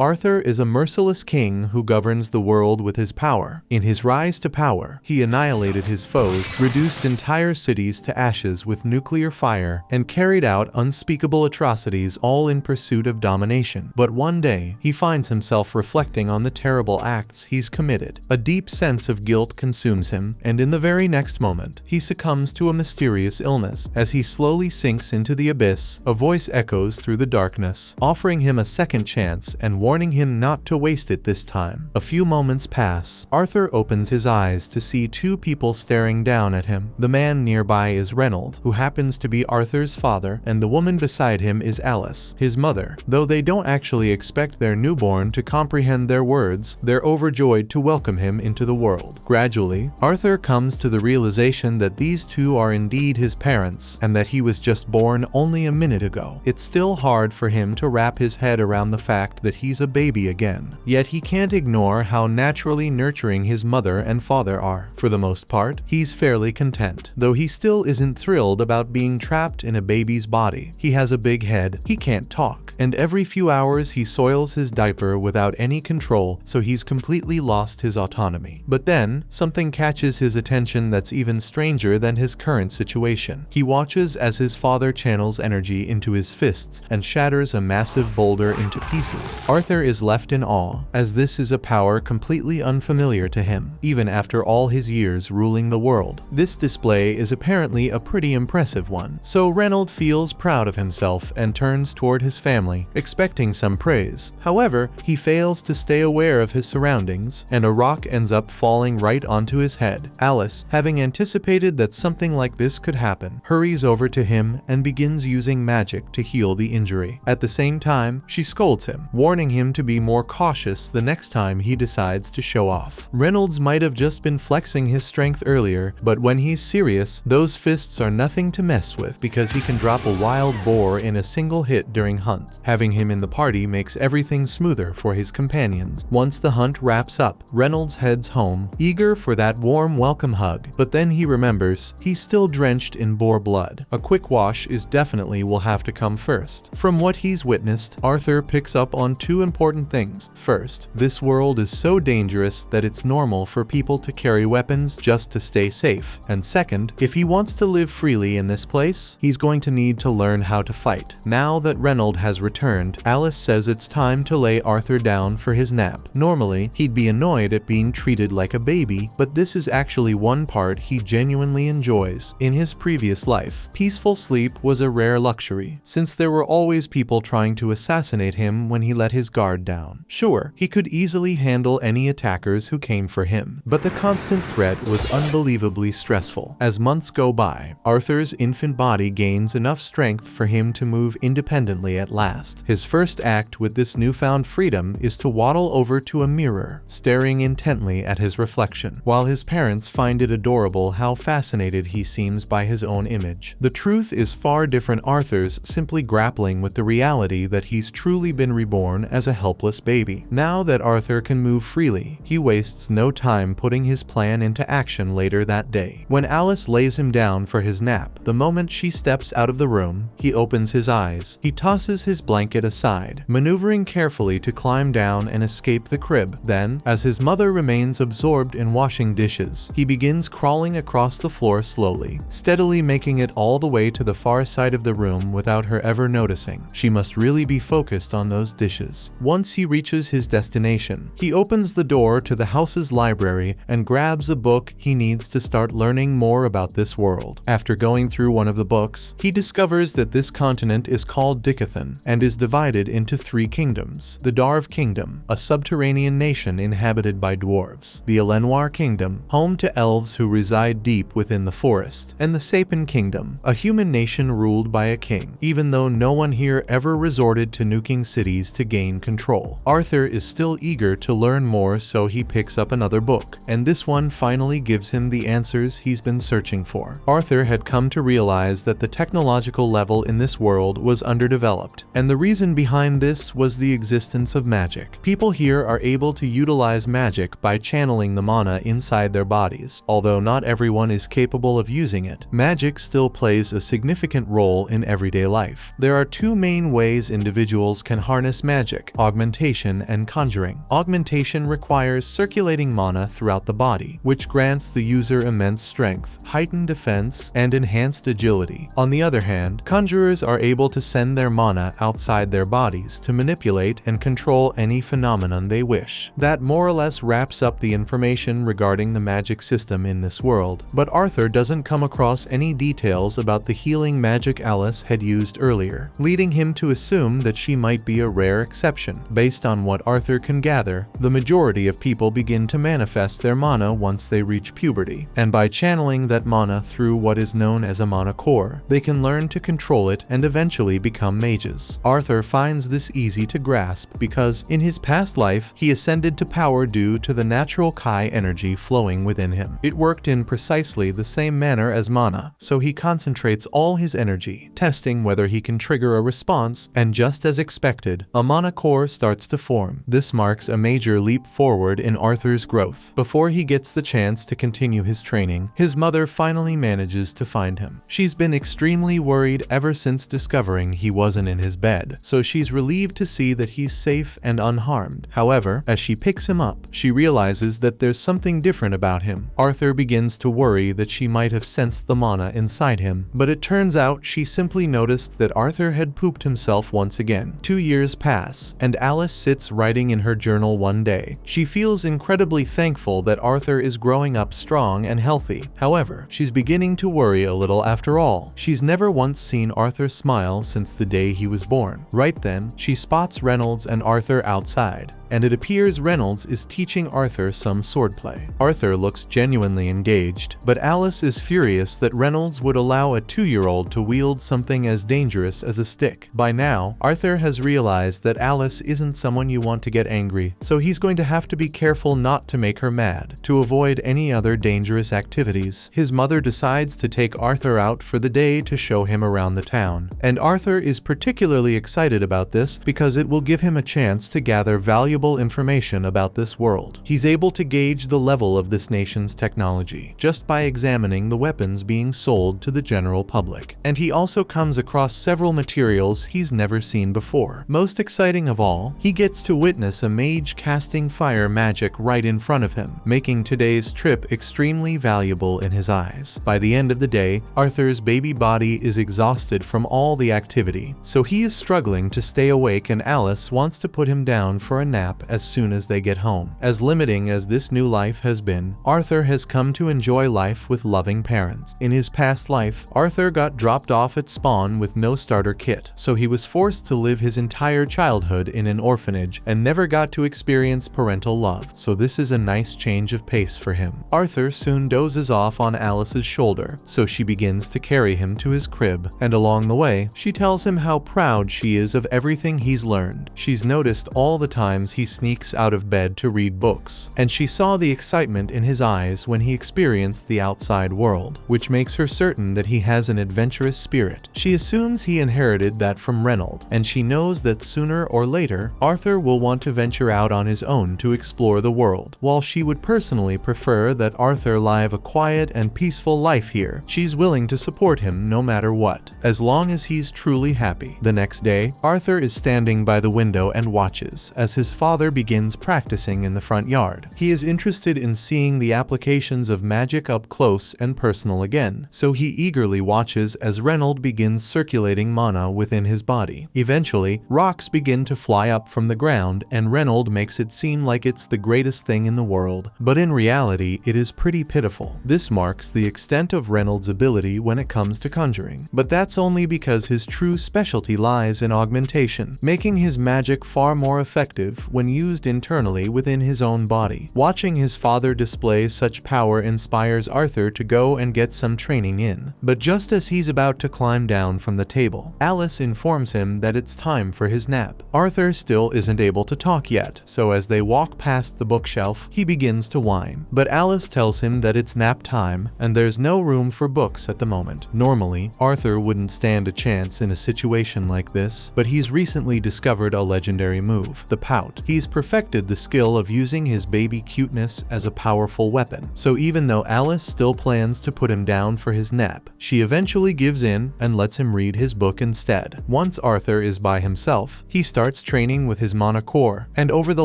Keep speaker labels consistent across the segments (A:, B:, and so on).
A: Arthur is a merciless king who governs the world with his power. In his rise to power, he annihilated his foes, reduced entire cities to ashes with nuclear fire, and carried out unspeakable atrocities, all in pursuit of domination. But one day, he finds himself reflecting on the terrible acts he's committed. A deep sense of guilt consumes him, and in the very next moment, he succumbs to a mysterious illness. As he slowly sinks into the abyss, a voice echoes through the darkness, offering him a second chance and warning him not to waste it this time. A few moments pass. Arthur opens his eyes to see two people staring down at him. The man nearby is Reynold, who happens to be Arthur's father, and the woman beside him is Alice, his mother. Though they don't actually expect their newborn to comprehend their words, they're overjoyed to welcome him into the world. Gradually, Arthur comes to the realization that these two are indeed his parents, and that he was just born only a minute ago. It's still hard for him to wrap his head around the fact that he's a baby again. Yet he can't ignore how naturally nurturing his mother and father are. For the most part, he's fairly content, though he still isn't thrilled about being trapped in a baby's body. He has a big head, he can't talk, and every few hours he soils his diaper without any control, so he's completely lost his autonomy. But then, something catches his attention that's even stranger than his current situation. He watches as his father channels energy into his fists and shatters a massive boulder into pieces. Arthur is left in awe, as this is a power completely unfamiliar to him, even after all his years ruling the world. This display is apparently a pretty impressive one, so Reynold feels proud of himself and turns toward his family, expecting some praise. However, he fails to stay aware of his surroundings, and a rock ends up falling right onto his head. Alice, having anticipated that something like this could happen, hurries over to him and begins using magic to heal the injury. At the same time, she scolds him, warning him to be more cautious the next time he decides to show off. Reynolds might have just been flexing his strength earlier, but when he's serious, those fists are nothing to mess with, because he can drop a wild boar in a single hit during hunts. Having him in the party makes everything smoother for his companions. Once the hunt wraps up, Reynolds heads home, eager for that warm welcome hug, but then he remembers he's still drenched in boar blood. A quick wash is definitely will have to come first. From what he's witnessed, Arthur picks up on two important things. First, this world is so dangerous that it's normal for people to carry weapons just to stay safe. And second, if he wants to live freely in this place, he's going to need to learn how to fight. Now that Reynold has returned, Alice says it's time to lay Arthur down for his nap. Normally, he'd be annoyed at being treated like a baby, but this is actually one part he genuinely enjoys. In his previous life, peaceful sleep was a rare luxury, since there were always people trying to assassinate him when he let his guard down. Sure, he could easily handle any attackers who came for him, but the constant threat was unbelievably stressful. As months go by, Arthur's infant body gains enough strength for him to move independently at last. His first act with this newfound freedom is to waddle over to a mirror, staring intently at his reflection. While his parents find it adorable how fascinated he seems by his own image, the truth is far different. Arthur's simply grappling with the reality that he's truly been reborn as a helpless baby. Now that Arthur can move freely, he wastes no time putting his plan into action later that day. When Alice lays him down for his nap, the moment she steps out of the room, he opens his eyes. He tosses his blanket aside, maneuvering carefully to climb down and escape the crib. Then, as his mother remains absorbed in washing dishes, he begins crawling across the floor slowly, steadily making it all the way to the far side of the room without her ever noticing. She must really be focused on those dishes. Once he reaches his destination, he opens the door to the house's library and grabs a book he needs to start learning more about this world. After going through one of the books, he discovers that this continent is called Dicathan and is divided into three kingdoms. The Darv Kingdom, a subterranean nation inhabited by dwarves. The Elenwar Kingdom, home to elves who reside deep within the forest. And the Sapin Kingdom, a human nation ruled by a king, even though no one here ever resorted to nuking cities to gain control. Arthur is still eager to learn more, so he picks up another book, and this one finally gives him the answers he's been searching for. Arthur had come to realize that the technological level in this world was underdeveloped, and the reason behind this was the existence of magic. People here are able to utilize magic by channeling the mana inside their bodies. Although not everyone is capable of using it, magic still plays a significant role in everyday life. There are two main ways individuals can harness magic. magic, augmentation, and conjuring. Augmentation requires circulating mana throughout the body, which grants the user immense strength, heightened defense, and enhanced agility. On the other hand, conjurers are able to send their mana outside their bodies to manipulate and control any phenomenon they wish. That more or less wraps up the information regarding the magic system in this world, but Arthur doesn't come across any details about the healing magic Alice had used earlier, leading him to assume that she might be a rare exception. Based on what Arthur can gather, the majority of people begin to manifest their mana once they reach puberty, and by channeling that mana through what is known as a mana core, they can learn to control it and eventually become mages. Arthur finds this easy to grasp because, in his past life, he ascended to power due to the natural Kai energy flowing within him. It worked in precisely the same manner as mana, so he concentrates all his energy, testing whether he can trigger a response, and just as expected, a mana core starts to form. This marks a major leap forward in Arthur's growth. Before he gets the chance to continue his training, his mother finally manages to find him. She's been extremely worried ever since discovering he wasn't in his bed, so she's relieved to see that he's safe and unharmed. However, as she picks him up, she realizes that there's something different about him. Arthur begins to worry that she might have sensed the mana inside him, but it turns out she simply noticed that Arthur had pooped himself once again. 2 years pass, and Alice sits writing in her journal one day. She feels incredibly thankful that Arthur is growing up strong and healthy. However, she's beginning to worry a little after all. She's never once seen Arthur smile since the day he was born. Right then, she spots Reynolds and Arthur outside, and it appears Reynolds is teaching Arthur some swordplay. Arthur looks genuinely engaged, but Alice is furious that Reynolds would allow a 2-year-old to wield something as dangerous as a stick. By now, Arthur has realized that Alice isn't someone you want to get angry, so he's going to have to be careful not to make her mad. To avoid any other dangerous activities, his mother decides to take Arthur out for the day to show him around the town, and Arthur is particularly excited about this because it will give him a chance to gather valuable information about this world. He's able to gauge the level of this nation's technology just by examining the weapons being sold to the general public, and he also comes across several materials he's never seen before. Most exciting of all, he gets to witness a mage casting fire magic right in front of him, making today's trip extremely valuable in his eyes. By the end of the day, Arthur's baby body is exhausted from all the activity, so he is struggling to stay awake, and Alice wants to put him down for a nap as soon as they get home. As limiting as this new life has been, Arthur has come to enjoy life with loving parents. In his past life, Arthur got dropped off at spawn with no starter kit, so he was forced to live his entire childhood in an orphanage and never got to experience parental love, so this is a nice change of pace for him. Arthur soon dozes off on Alice's shoulder, so she begins to carry him to his crib, and along the way, she tells him how proud she is of everything he's learned. She's noticed all the times he sneaks out of bed to read books, and she saw the excitement in his eyes when he experienced the outside world, which makes her certain that he has an adventurous spirit. She assumes he inherited that from Reynolds, and she knows that sooner or later, Arthur will want to venture out on his own to explore the world. While she would personally prefer that Arthur live a quiet and peaceful life here, she's willing to support him no matter what, as long as he's truly happy. The next day, Arthur is standing by the window and watches as his father begins practicing in the front yard. He is interested in seeing the applications of magic up close and personal again, so he eagerly watches as Reynolds begins circulating mana within his body. Eventually, rocks begin to fly up from the ground, and Reynolds makes it seem like it's the greatest thing in the world, but in reality, it is pretty pitiful. This marks the extent of Reynolds' ability when it comes to conjuring, but that's only because his true specialty lies in augmentation, making his magic far more effective when used internally within his own body. Watching his father display such power inspires Arthur to go and get some training in, but just as he's about to climb down from the table, Alice informs him that it's time for his nap. Arthur still isn't able to talk yet, so as they walk past the bookshelf, he begins to whine, but Alice tells him that it's nap time and there's no room for books at the moment. Normally, Arthur wouldn't stand a chance in a situation like this, but he's recently discovered a legendary move, the pout, He's perfected the skill of using his baby cuteness as a powerful weapon. So even though Alice still plans to put him down for his nap, she eventually gives in and lets him read his book instead. Once Arthur is by himself, he starts training with his mana core, and over the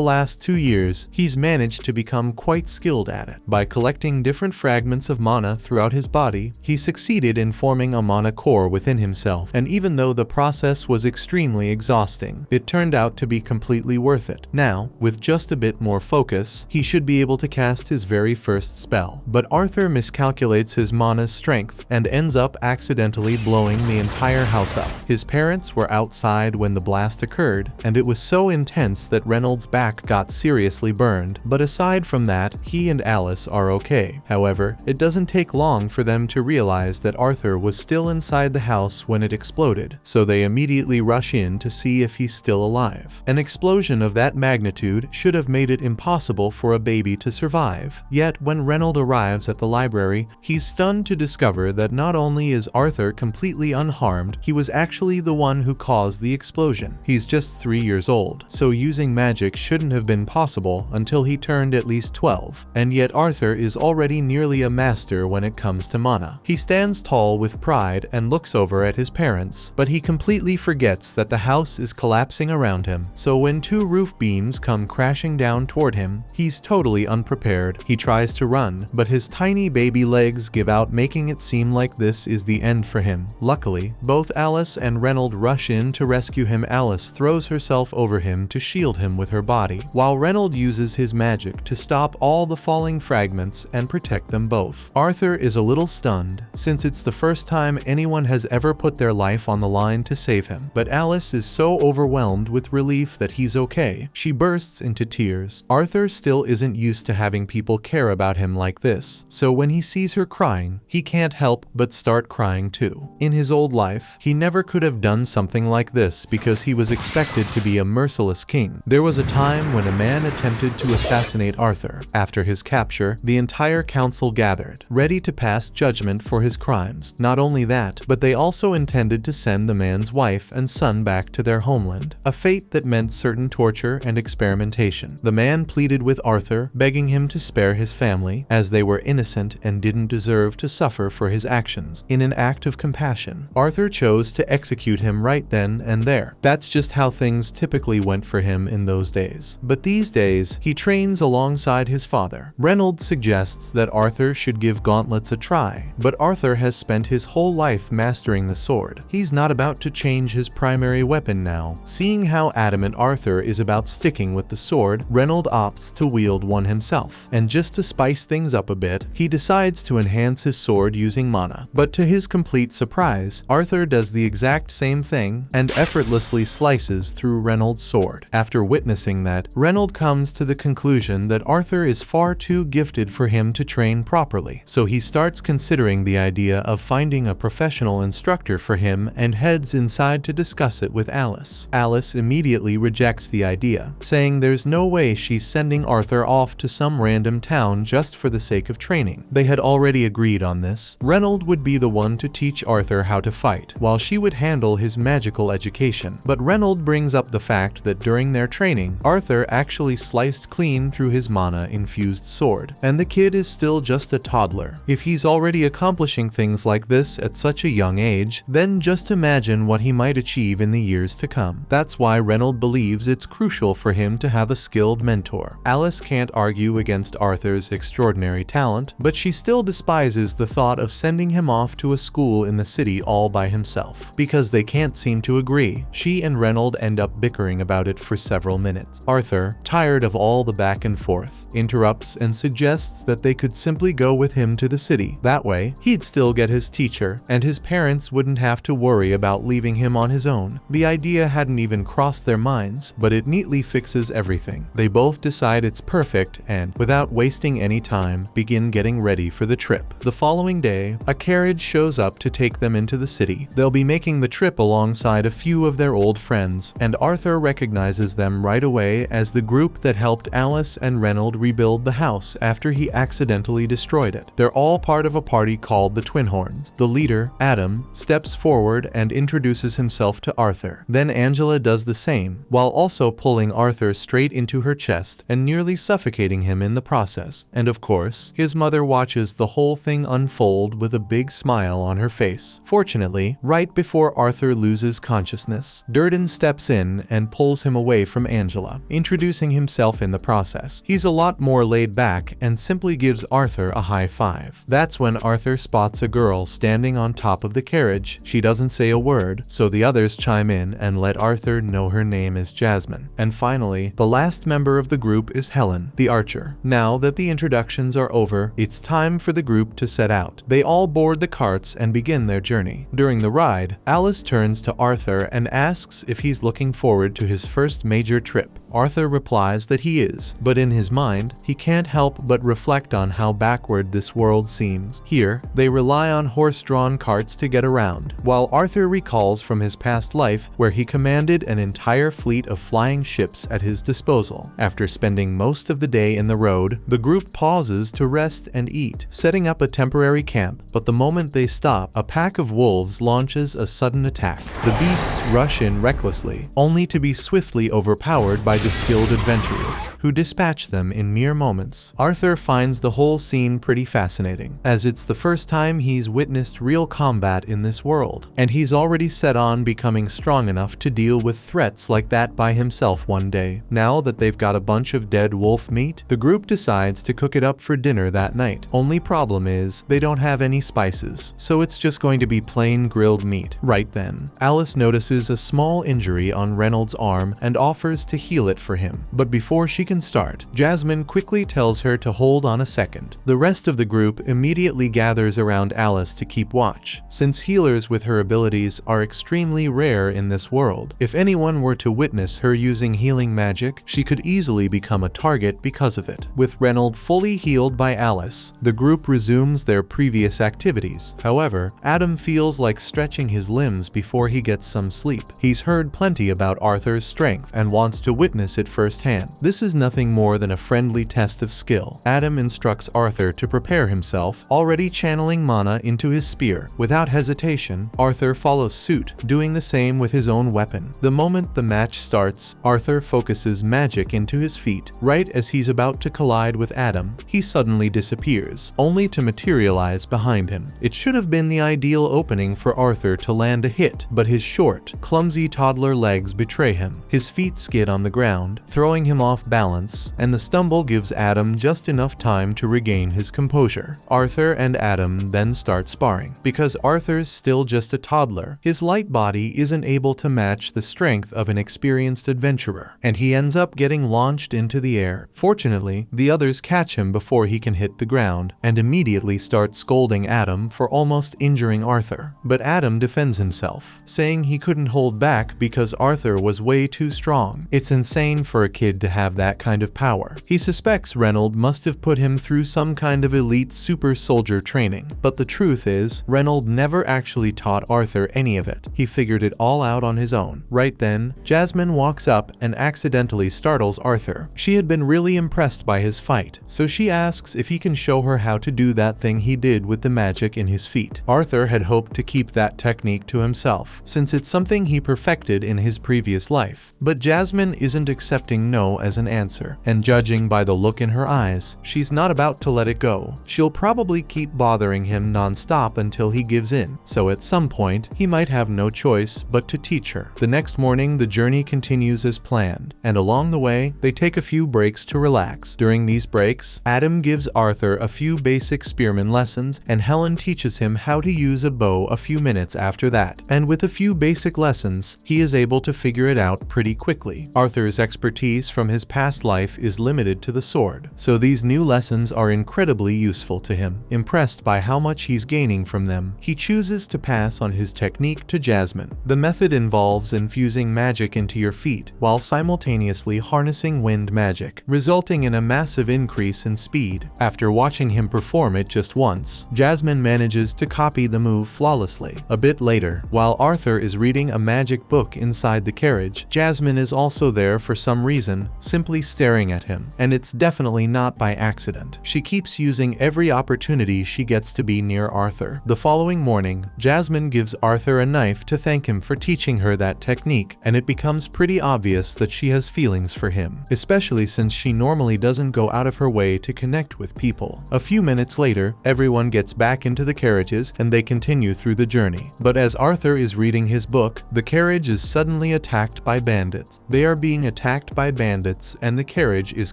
A: last 2 years, he's managed to become quite skilled at it. By collecting different fragments of mana throughout his body, he succeeded in forming a mana core within himself, and even though the process was extremely exhausting, it turned out to be completely worth it. Now, with just a bit more focus, he should be able to cast his very first spell. But Arthur miscalculates his mana's strength and ends up accidentally blowing the entire house up. His parents were outside when the blast occurred, and it was so intense that Reynolds' back got seriously burned, but aside from that, he and Alice are okay. However, it doesn't take long for them to realize that Arthur was still inside the house when it exploded, so they immediately rush in to see if he's still alive. An explosion of that magnitude should have made it impossible for a baby to survive. Yet, when Reynolds arrives at the library, he's stunned to discover that not only is Arthur completely unharmed, he was actually the one who caused the explosion. He's just 3 years old, so using magic shouldn't have been possible until he turned at least 12, and yet Arthur is already nearly a master when it comes to mana. He stands tall with pride and looks over at his parents, but he completely forgets that the house is collapsing around him, so when 2 roof beams come crashing down toward him, he's totally unprepared. He tries to run, but his tiny baby legs give out, making it seem like this is the end for him. Luckily, both Alice and Reynolds rush in to rescue him. Alice throws herself over him to shield him with her body, while Reynolds uses his magic to stop all the falling fragments and protect them both. Arthur is a little stunned, since it's the first time anyone has ever put their life on the line to save him, but Alice is so overwhelmed with relief that he's okay. She bursts into tears. Arthur still isn't used to having people care about him like this, so when he sees her crying, he can't help but start crying too. In his old life, he never could have done something like this because he was expected to be a merciless king. There was a time when a man attempted to assassinate Arthur. After his capture, the entire council gathered, ready to pass judgment for his crimes. Not only that, but they also intended to send the man's wife and son back to their homeland, a fate that meant certain torture and experimentation. The man pleaded with Arthur, begging him to spare his family, as they were innocent and didn't deserve to suffer for his actions. In an act of compassion, Arthur chose to execute him right then and there. That's just how things typically went for him in those days. But these days, he trains alongside his father. Reynolds suggests that Arthur should give gauntlets a try, but Arthur has spent his whole life mastering the sword. He's not about to change his primary weapon now. Seeing how adamant Arthur is about sticking with the sword, Reynolds opts to wield one himself, and just to spice things up a bit, he decides to enhance his sword using mana. But to his complete surprise, Arthur does the exact same thing and effortlessly slices through Reynolds' sword. After witnessing that, Reynolds comes to the conclusion that Arthur is far too gifted for him to train properly, so he starts considering the idea of finding a professional instructor for him and heads inside to discuss it with Alice. Alice immediately rejects the idea, saying there's no way she's sending Arthur off to some random town just for the sake of training. They had already agreed on this. Reynolds would be the one to teach Arthur how to fight, while she would handle his magical education. But Reynolds brings up the fact that during their training, Arthur actually sliced clean through his mana-infused sword, and the kid is still just a toddler. If he's already accomplishing things like this at such a young age, then just imagine what he might achieve in the years to come. That's why Reynolds believes it's crucial for him to have a skilled mentor. Alice can't argue against Arthur's extraordinary talent, but she still despises the thought of sending him off to a school in the city all by himself. Because they can't seem to agree, she and Reynolds end up bickering about it for several minutes. Arthur, tired of all the back and forth, interrupts and suggests that they could simply go with him to the city. That way, he'd still get his teacher, and his parents wouldn't have to worry about leaving him on his own. The idea hadn't even crossed their minds, but it neatly fixes everything. They both decide it's perfect and, without wasting any time, begin getting ready for the trip. The following day, a carriage shows up to take them into the city. They'll be making the trip alongside a few of their old friends, and Arthur recognizes them right away as the group that helped Alice and Reynolds rebuild the house after he accidentally destroyed it. They're all part of a party called the Twin Horns. The leader, Adam, steps forward and introduces himself to Arthur. Then Angela does the same, while also pulling pushing Arthur straight into her chest and nearly suffocating him in the process. And of course, his mother watches the whole thing unfold with a big smile on her face. Fortunately, right before Arthur loses consciousness, Durden steps in and pulls him away from Angela, introducing himself in the process. He's a lot more laid back and simply gives Arthur a high five. That's when Arthur spots a girl standing on top of the carriage. She doesn't say a word, so the others chime in and let Arthur know her name is Jasmine. And finally, the last member of the group is Helen, the archer. Now that the introductions are over, it's time for the group to set out. They all board the carts and begin their journey. During the ride, Alice turns to Arthur and asks if he's looking forward to his first major trip. Arthur replies that he is, but in his mind, he can't help but reflect on how backward this world seems. Here, they rely on horse-drawn carts to get around, while Arthur recalls from his past life where he commanded an entire fleet of flying ships at his disposal. After spending most of the day in the road, the group pauses to rest and eat, setting up a temporary camp, but the moment they stop, a pack of wolves launches a sudden attack. The beasts rush in recklessly, only to be swiftly overpowered by the skilled adventurers, who dispatch them in mere moments. Arthur finds the whole scene pretty fascinating, as it's the first time he's witnessed real combat in this world, and he's already set on becoming strong enough to deal with threats like that by himself one day. Now that they've got a bunch of dead wolf meat, the group decides to cook it up for dinner that night. Only problem is, they don't have any spices, so it's just going to be plain grilled meat. Right then, Alice notices a small injury on Reynolds' arm and offers to heal it for him. But before she can start, Jasmine quickly tells her to hold on a second. The rest of the group immediately gathers around Alice to keep watch, since healers with her abilities are extremely rare in this world. If anyone were to witness her using healing magic, she could easily become a target because of it. With Reynolds fully healed by Alice, the group resumes their previous activities. However, Adam feels like stretching his limbs before he gets some sleep. He's heard plenty about Arthur's strength and wants to witness it firsthand. This is nothing more than a friendly test of skill. Adam instructs Arthur to prepare himself, already channeling mana into his spear. Without hesitation, Arthur follows suit, doing the same with his own weapon. The moment the match starts, Arthur focuses magic into his feet. Right as he's about to collide with Adam, he suddenly disappears, only to materialize behind him. It should have been the ideal opening for Arthur to land a hit, but his short, clumsy toddler legs betray him. His feet skid on the ground, throwing him off balance, and the stumble gives Adam just enough time to regain his composure. Arthur and Adam then start sparring. Because Arthur's still just a toddler, his light body isn't able to match the strength of an experienced adventurer, and he ends up getting launched into the air. Fortunately, the others catch him before he can hit the ground, and immediately start scolding Adam for almost injuring Arthur. But Adam defends himself, saying he couldn't hold back because Arthur was way too strong. It's insane for a kid to have that kind of power. He suspects Reynolds must have put him through some kind of elite super soldier training, but the truth is, Reynolds never actually taught Arthur any of it. He figured it all out on his own. Right then, Jasmine walks up and accidentally startles Arthur. She had been really impressed by his fight, so she asks if he can show her how to do that thing he did with the magic in his feet. Arthur had hoped to keep that technique to himself, since it's something he perfected in his previous life. But Jasmine isn't accepting no as an answer, and judging by the look in her eyes, she's not about to let it go. She'll probably keep bothering him non-stop until he gives in, so at some point, he might have no choice but to teach her. The next morning, the journey continues as planned, and along the way, they take a few breaks to relax. During these breaks, Adam gives Arthur a few basic spearman lessons, and Helen teaches him how to use a bow a few minutes after that. And with a few basic lessons, he is able to figure it out pretty quickly. Arthur's expertise from his past life is limited to the sword, so these new lessons are incredibly useful to him. Impressed by how much he's gaining from them, he chooses to pass on his technique to Jasmine. The method involves infusing magic into your feet while simultaneously harnessing wind magic, resulting in a massive increase in speed. After watching him perform it just once, Jasmine manages to copy the move flawlessly. A bit later, while Arthur is reading a magic book inside the carriage, Jasmine is also there for some reason, simply staring at him, and it's definitely not by accident. She keeps using every opportunity she gets to be near Arthur. The following morning, Jasmine gives Arthur a knife to thank him for teaching her that technique, and it becomes pretty obvious that she has feelings for him, especially since she normally doesn't go out of her way to connect with people. A few minutes later, everyone gets back into the carriages and they continue through the journey. But as Arthur is reading his book, the carriage is suddenly attacked by bandits. They are being attacked by bandits and the carriage is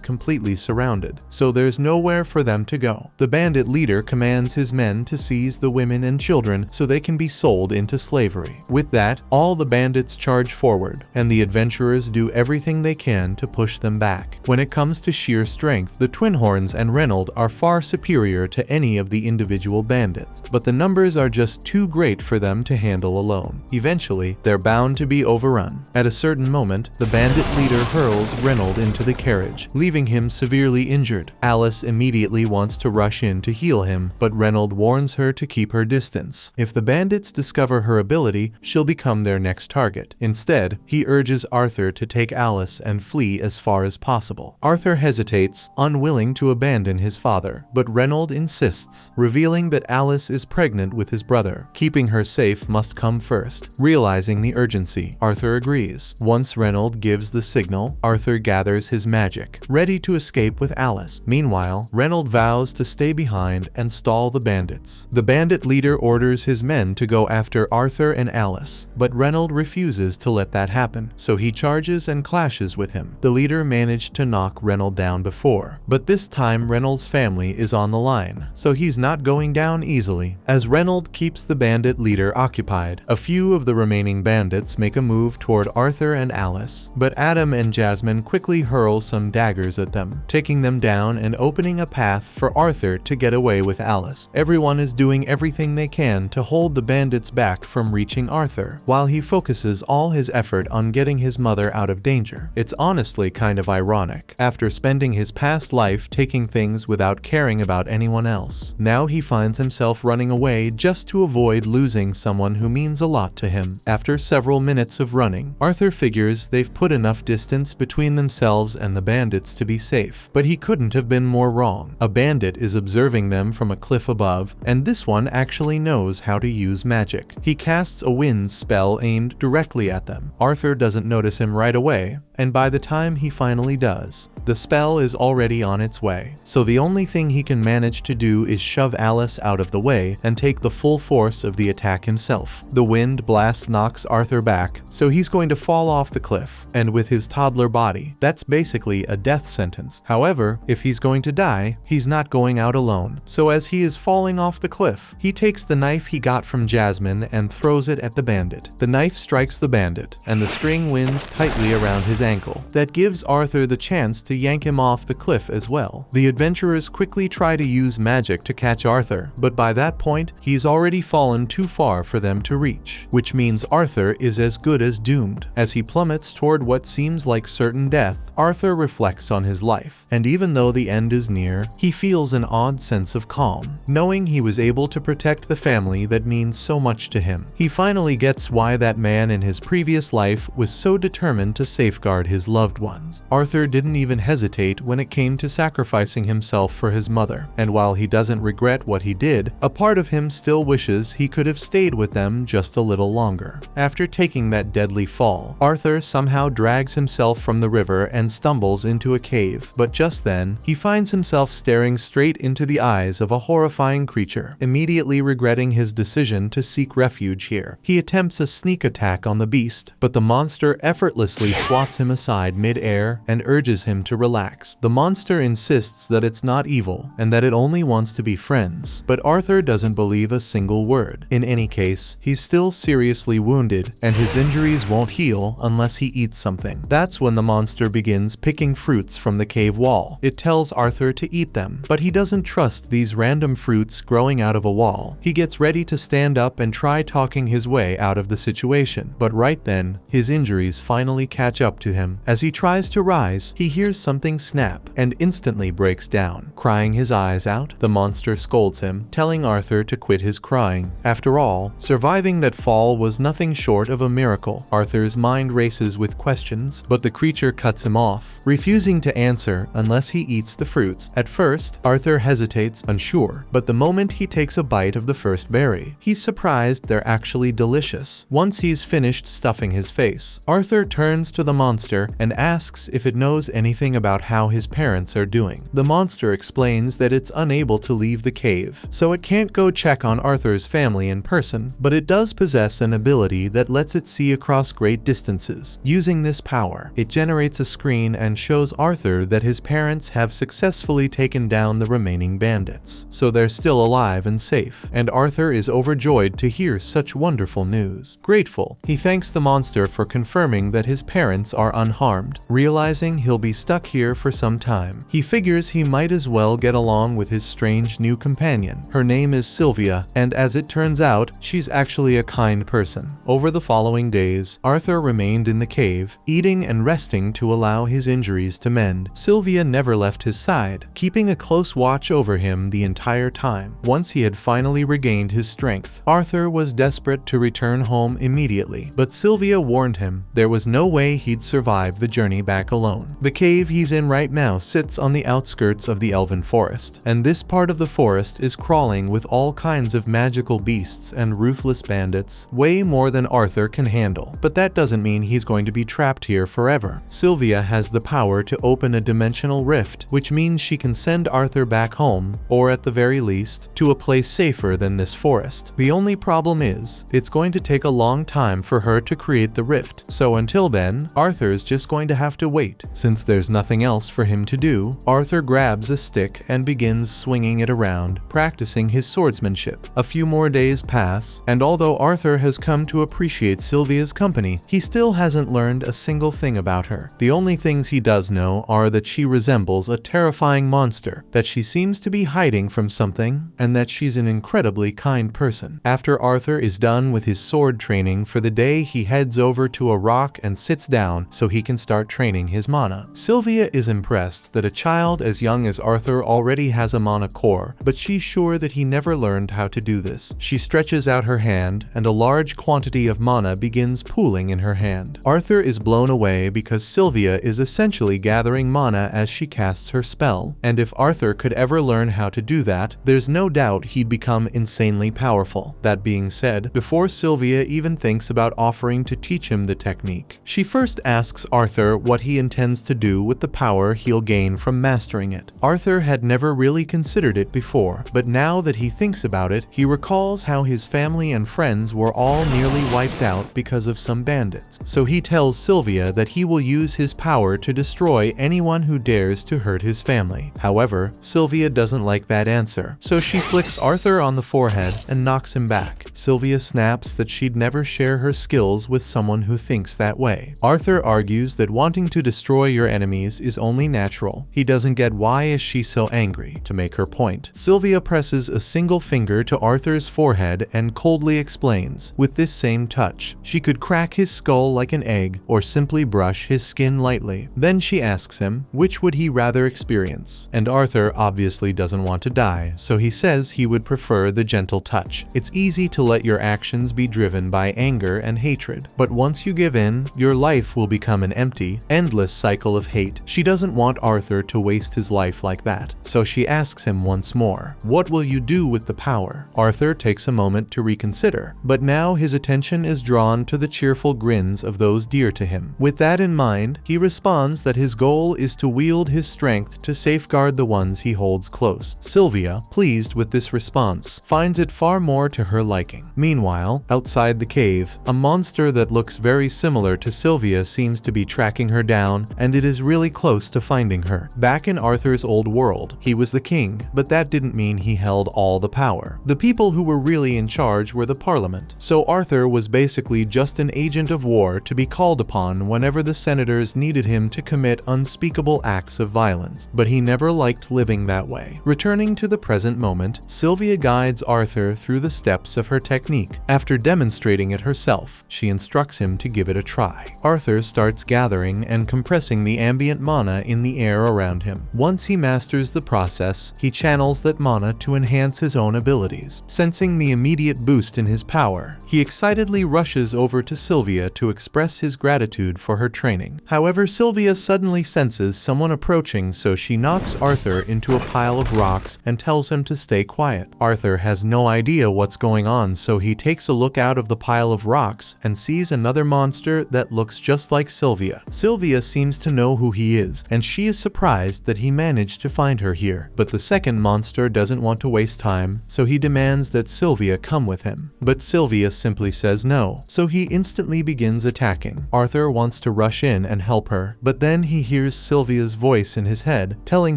A: completely surrounded, so there's nowhere for them to go. The bandit leader commands his men to seize the women and children so they can be sold into slavery. With that, all the bandits charge forward, and the adventurers do everything they can to push them back. When it comes to sheer strength, the Twinhorns and Reynold are far superior to any of the individual bandits, but the numbers are just too great for them to handle alone. Eventually, they're bound to be overrun. At a certain moment, the bandit leader hurls Reynold into the carriage, leaving him severely injured. Alice immediately wants to rush in to heal him, but Reynold warns her to keep her distance. If the bandits discover her ability, she'll become their next target. Instead, he urges Arthur to take Alice and flee as far as possible. Arthur hesitates, unwilling to abandon his father, but Reynold insists, revealing that Alice is pregnant with his brother. Keeping her safe must come first. Realizing the urgency, Arthur agrees. Once Reynold gives the signal, Arthur gathers his magic, ready to escape with Alice. Meanwhile, Reynold vows to stay behind and stall the bandits. The bandit leader orders his men to go after Arthur and Alice, but Reynold refuses to let that happen, so he charges and clashes with him. The leader managed to knock Reynold down before, but this time Reynold's family is on the line, so he's not going down easily. As Reynold keeps the bandit leader occupied, a few of the remaining bandits make a move toward Arthur and Alice, but Adam and Jasmine quickly hurl some daggers at them, taking them down and opening a path for Arthur to get away with Alice. Everyone is doing everything they can to hold the bandits back from reaching Arthur, while he focuses all his effort on getting his mother out of danger. It's honestly kind of ironic. After spending his past life taking things without caring about anyone else, now he finds himself running away just to avoid losing someone who means a lot to him. After several minutes of running, Arthur figures they've put enough distance between themselves and the bandits to be safe, but he couldn't have been more wrong. A bandit is observing them from a cliff above, and this one actually knows how to use magic. He casts a wind spell aimed directly at them. Arthur doesn't notice him right away, and by the time he finally does, the spell is already on its way. So the only thing he can manage to do is shove Alice out of the way and take the full force of the attack himself. The wind blast knocks Arthur back, so he's going to fall off the cliff, and with his toddler body, that's basically a death sentence. However, if he's going to die, he's not going out alone. So as he is falling off the cliff, he takes the knife he got from Jasmine and throws it at the bandit. The knife strikes the bandit, and the string winds tightly around his ankle. That gives Arthur the chance to yank him off the cliff as well. The adventurers quickly try to use magic to catch Arthur, but by that point, he's already fallen too far for them to reach, which means Arthur is as good as doomed. As he plummets toward what seems like certain death, Arthur reflects on his life, and even though the end is near, he feels an odd sense of calm, knowing he was able to protect the family that means so much to him. He finally gets why that man in his previous life was so determined to safeguard his loved ones. Arthur didn't even hesitate when it came to sacrificing himself for his mother, and while he doesn't regret what he did, a part of him still wishes he could have stayed with them just a little longer. After taking that deadly fall, Arthur somehow drags himself from the river and stumbles into a cave, but just then, he finds himself staring straight into the eyes of a horrifying creature. Immediately regretting his decision to seek refuge here, he attempts a sneak attack on the beast, but the monster effortlessly swats him aside mid-air and urges him to relax. The monster insists that it's not evil and that it only wants to be friends, but Arthur doesn't believe a single word. In any case, he's still seriously wounded, and his injuries won't heal unless he eats something. That's when the monster begins picking fruits from the cave wall. It tells Arthur to eat them, but he doesn't trust these random fruits growing out of a wall. He gets ready to stand up and try talking his way out of the situation, but right then, his injuries finally catch up to him. him. As he tries to rise, he hears something snap and instantly breaks down. Crying his eyes out, the monster scolds him, telling Arthur to quit his crying. After all, surviving that fall was nothing short of a miracle. Arthur's mind races with questions, but the creature cuts him off, refusing to answer unless he eats the fruits. At first, Arthur hesitates, unsure, but the moment he takes a bite of the first berry, he's surprised they're actually delicious. Once he's finished stuffing his face, Arthur turns to the monster and asks if it knows anything about how his parents are doing. The monster explains that it's unable to leave the cave, so it can't go check on Arthur's family in person, but it does possess an ability that lets it see across great distances. Using this power, it generates a screen and shows Arthur that his parents have successfully taken down the remaining bandits, so they're still alive and safe, and Arthur is overjoyed to hear such wonderful news. Grateful, he thanks the monster for confirming that his parents are unharmed. Realizing he'll be stuck here for some time, he figures he might as well get along with his strange new companion. Her name is Sylvia, and as it turns out, she's actually a kind person. Over the following days, Arthur remained in the cave, eating and resting to allow his injuries to mend. Sylvia never left his side, keeping a close watch over him the entire time. Once he had finally regained his strength, Arthur was desperate to return home immediately, but Sylvia warned him there was no way he'd survive the journey back alone. The cave he's in right now sits on the outskirts of the elven forest, and this part of the forest is crawling with all kinds of magical beasts and ruthless bandits, way more than Arthur can handle. But that doesn't mean he's going to be trapped here forever. Sylvia has the power to open a dimensional rift, which means she can send Arthur back home, or at the very least, to a place safer than this forest. The only problem is, it's going to take a long time for her to create the rift, so until then, Arthur's just going to have to wait. Since there's nothing else for him to do, Arthur grabs a stick and begins swinging it around, practicing his swordsmanship. A few more days pass, and although Arthur has come to appreciate Sylvia's company, he still hasn't learned a single thing about her. The only things he does know are that she resembles a terrifying monster, that she seems to be hiding from something, and that she's an incredibly kind person. After Arthur is done with his sword training for the day, he heads over to a rock and sits down so he can start training his mana. Sylvia is impressed that a child as young as Arthur already has a mana core, but she's sure that he never learned how to do this. She stretches out her hand, and a large quantity of mana begins pooling in her hand. Arthur is blown away because Sylvia is essentially gathering mana as she casts her spell, and if Arthur could ever learn how to do that, there's no doubt he'd become insanely powerful. That being said, before Sylvia even thinks about offering to teach him the technique, she first asks Arthur what he intends to do with the power he'll gain from mastering it. Arthur had never really considered it before, but now that he thinks about it, he recalls how his family and friends were all nearly wiped out because of some bandits. So he tells Sylvia that he will use his power to destroy anyone who dares to hurt his family. However, Sylvia doesn't like that answer, so she flicks Arthur on the forehead and knocks him back. Sylvia snaps that she'd never share her skills with someone who thinks that way. Arthur argues that wanting to destroy your enemies is only natural. He doesn't get why is she so angry. To make her point, Sylvia presses a single finger to Arthur's forehead and coldly explains, with this same touch, she could crack his skull like an egg or simply brush his skin lightly. Then she asks him, which would he rather experience? And Arthur obviously doesn't want to die, so he says he would prefer the gentle touch. It's easy to let your actions be driven by anger and hatred, but once you give in, your life will become an empty, endless cycle of hate. She doesn't want Arthur to waste his life like that, so she asks him once more, what will you do with the power? Arthur takes a moment to reconsider, but now his attention is drawn to the cheerful grins of those dear to him. With that in mind, he responds that his goal is to wield his strength to safeguard the ones he holds close. Sylvia, pleased with this response, finds it far more to her liking. Meanwhile, outside the cave, a monster that looks very similar to Sylvia seems to be tracking her down, and it is really close to finding her. Back in Arthur's old world, he was the king, but that didn't mean he held all the power. The people who were really in charge were the parliament, so Arthur was basically just an agent of war to be called upon whenever the senators needed him to commit unspeakable acts of violence, but he never liked living that way. Returning to the present moment, Sylvia guides Arthur through the steps of her technique. After demonstrating it herself, she instructs him to give it a try. Arthur starts starts gathering and compressing the ambient mana in the air around him. Once he masters the process, he channels that mana to enhance his own abilities. Sensing the immediate boost in his power, he excitedly rushes over to Sylvia to express his gratitude for her training. However, Sylvia suddenly senses someone approaching, so she knocks Arthur into a pile of rocks and tells him to stay quiet. Arthur has no idea what's going on, so he takes a look out of the pile of rocks and sees another monster that looks just like Sylvia. Sylvia seems to know who he is, and she is surprised that he managed to find her here. But the second monster doesn't want to waste time, so he demands that Sylvia come with him. But Sylvia simply says no, so he instantly begins attacking. Arthur wants to rush in and help her, but then he hears Sylvia's voice in his head, telling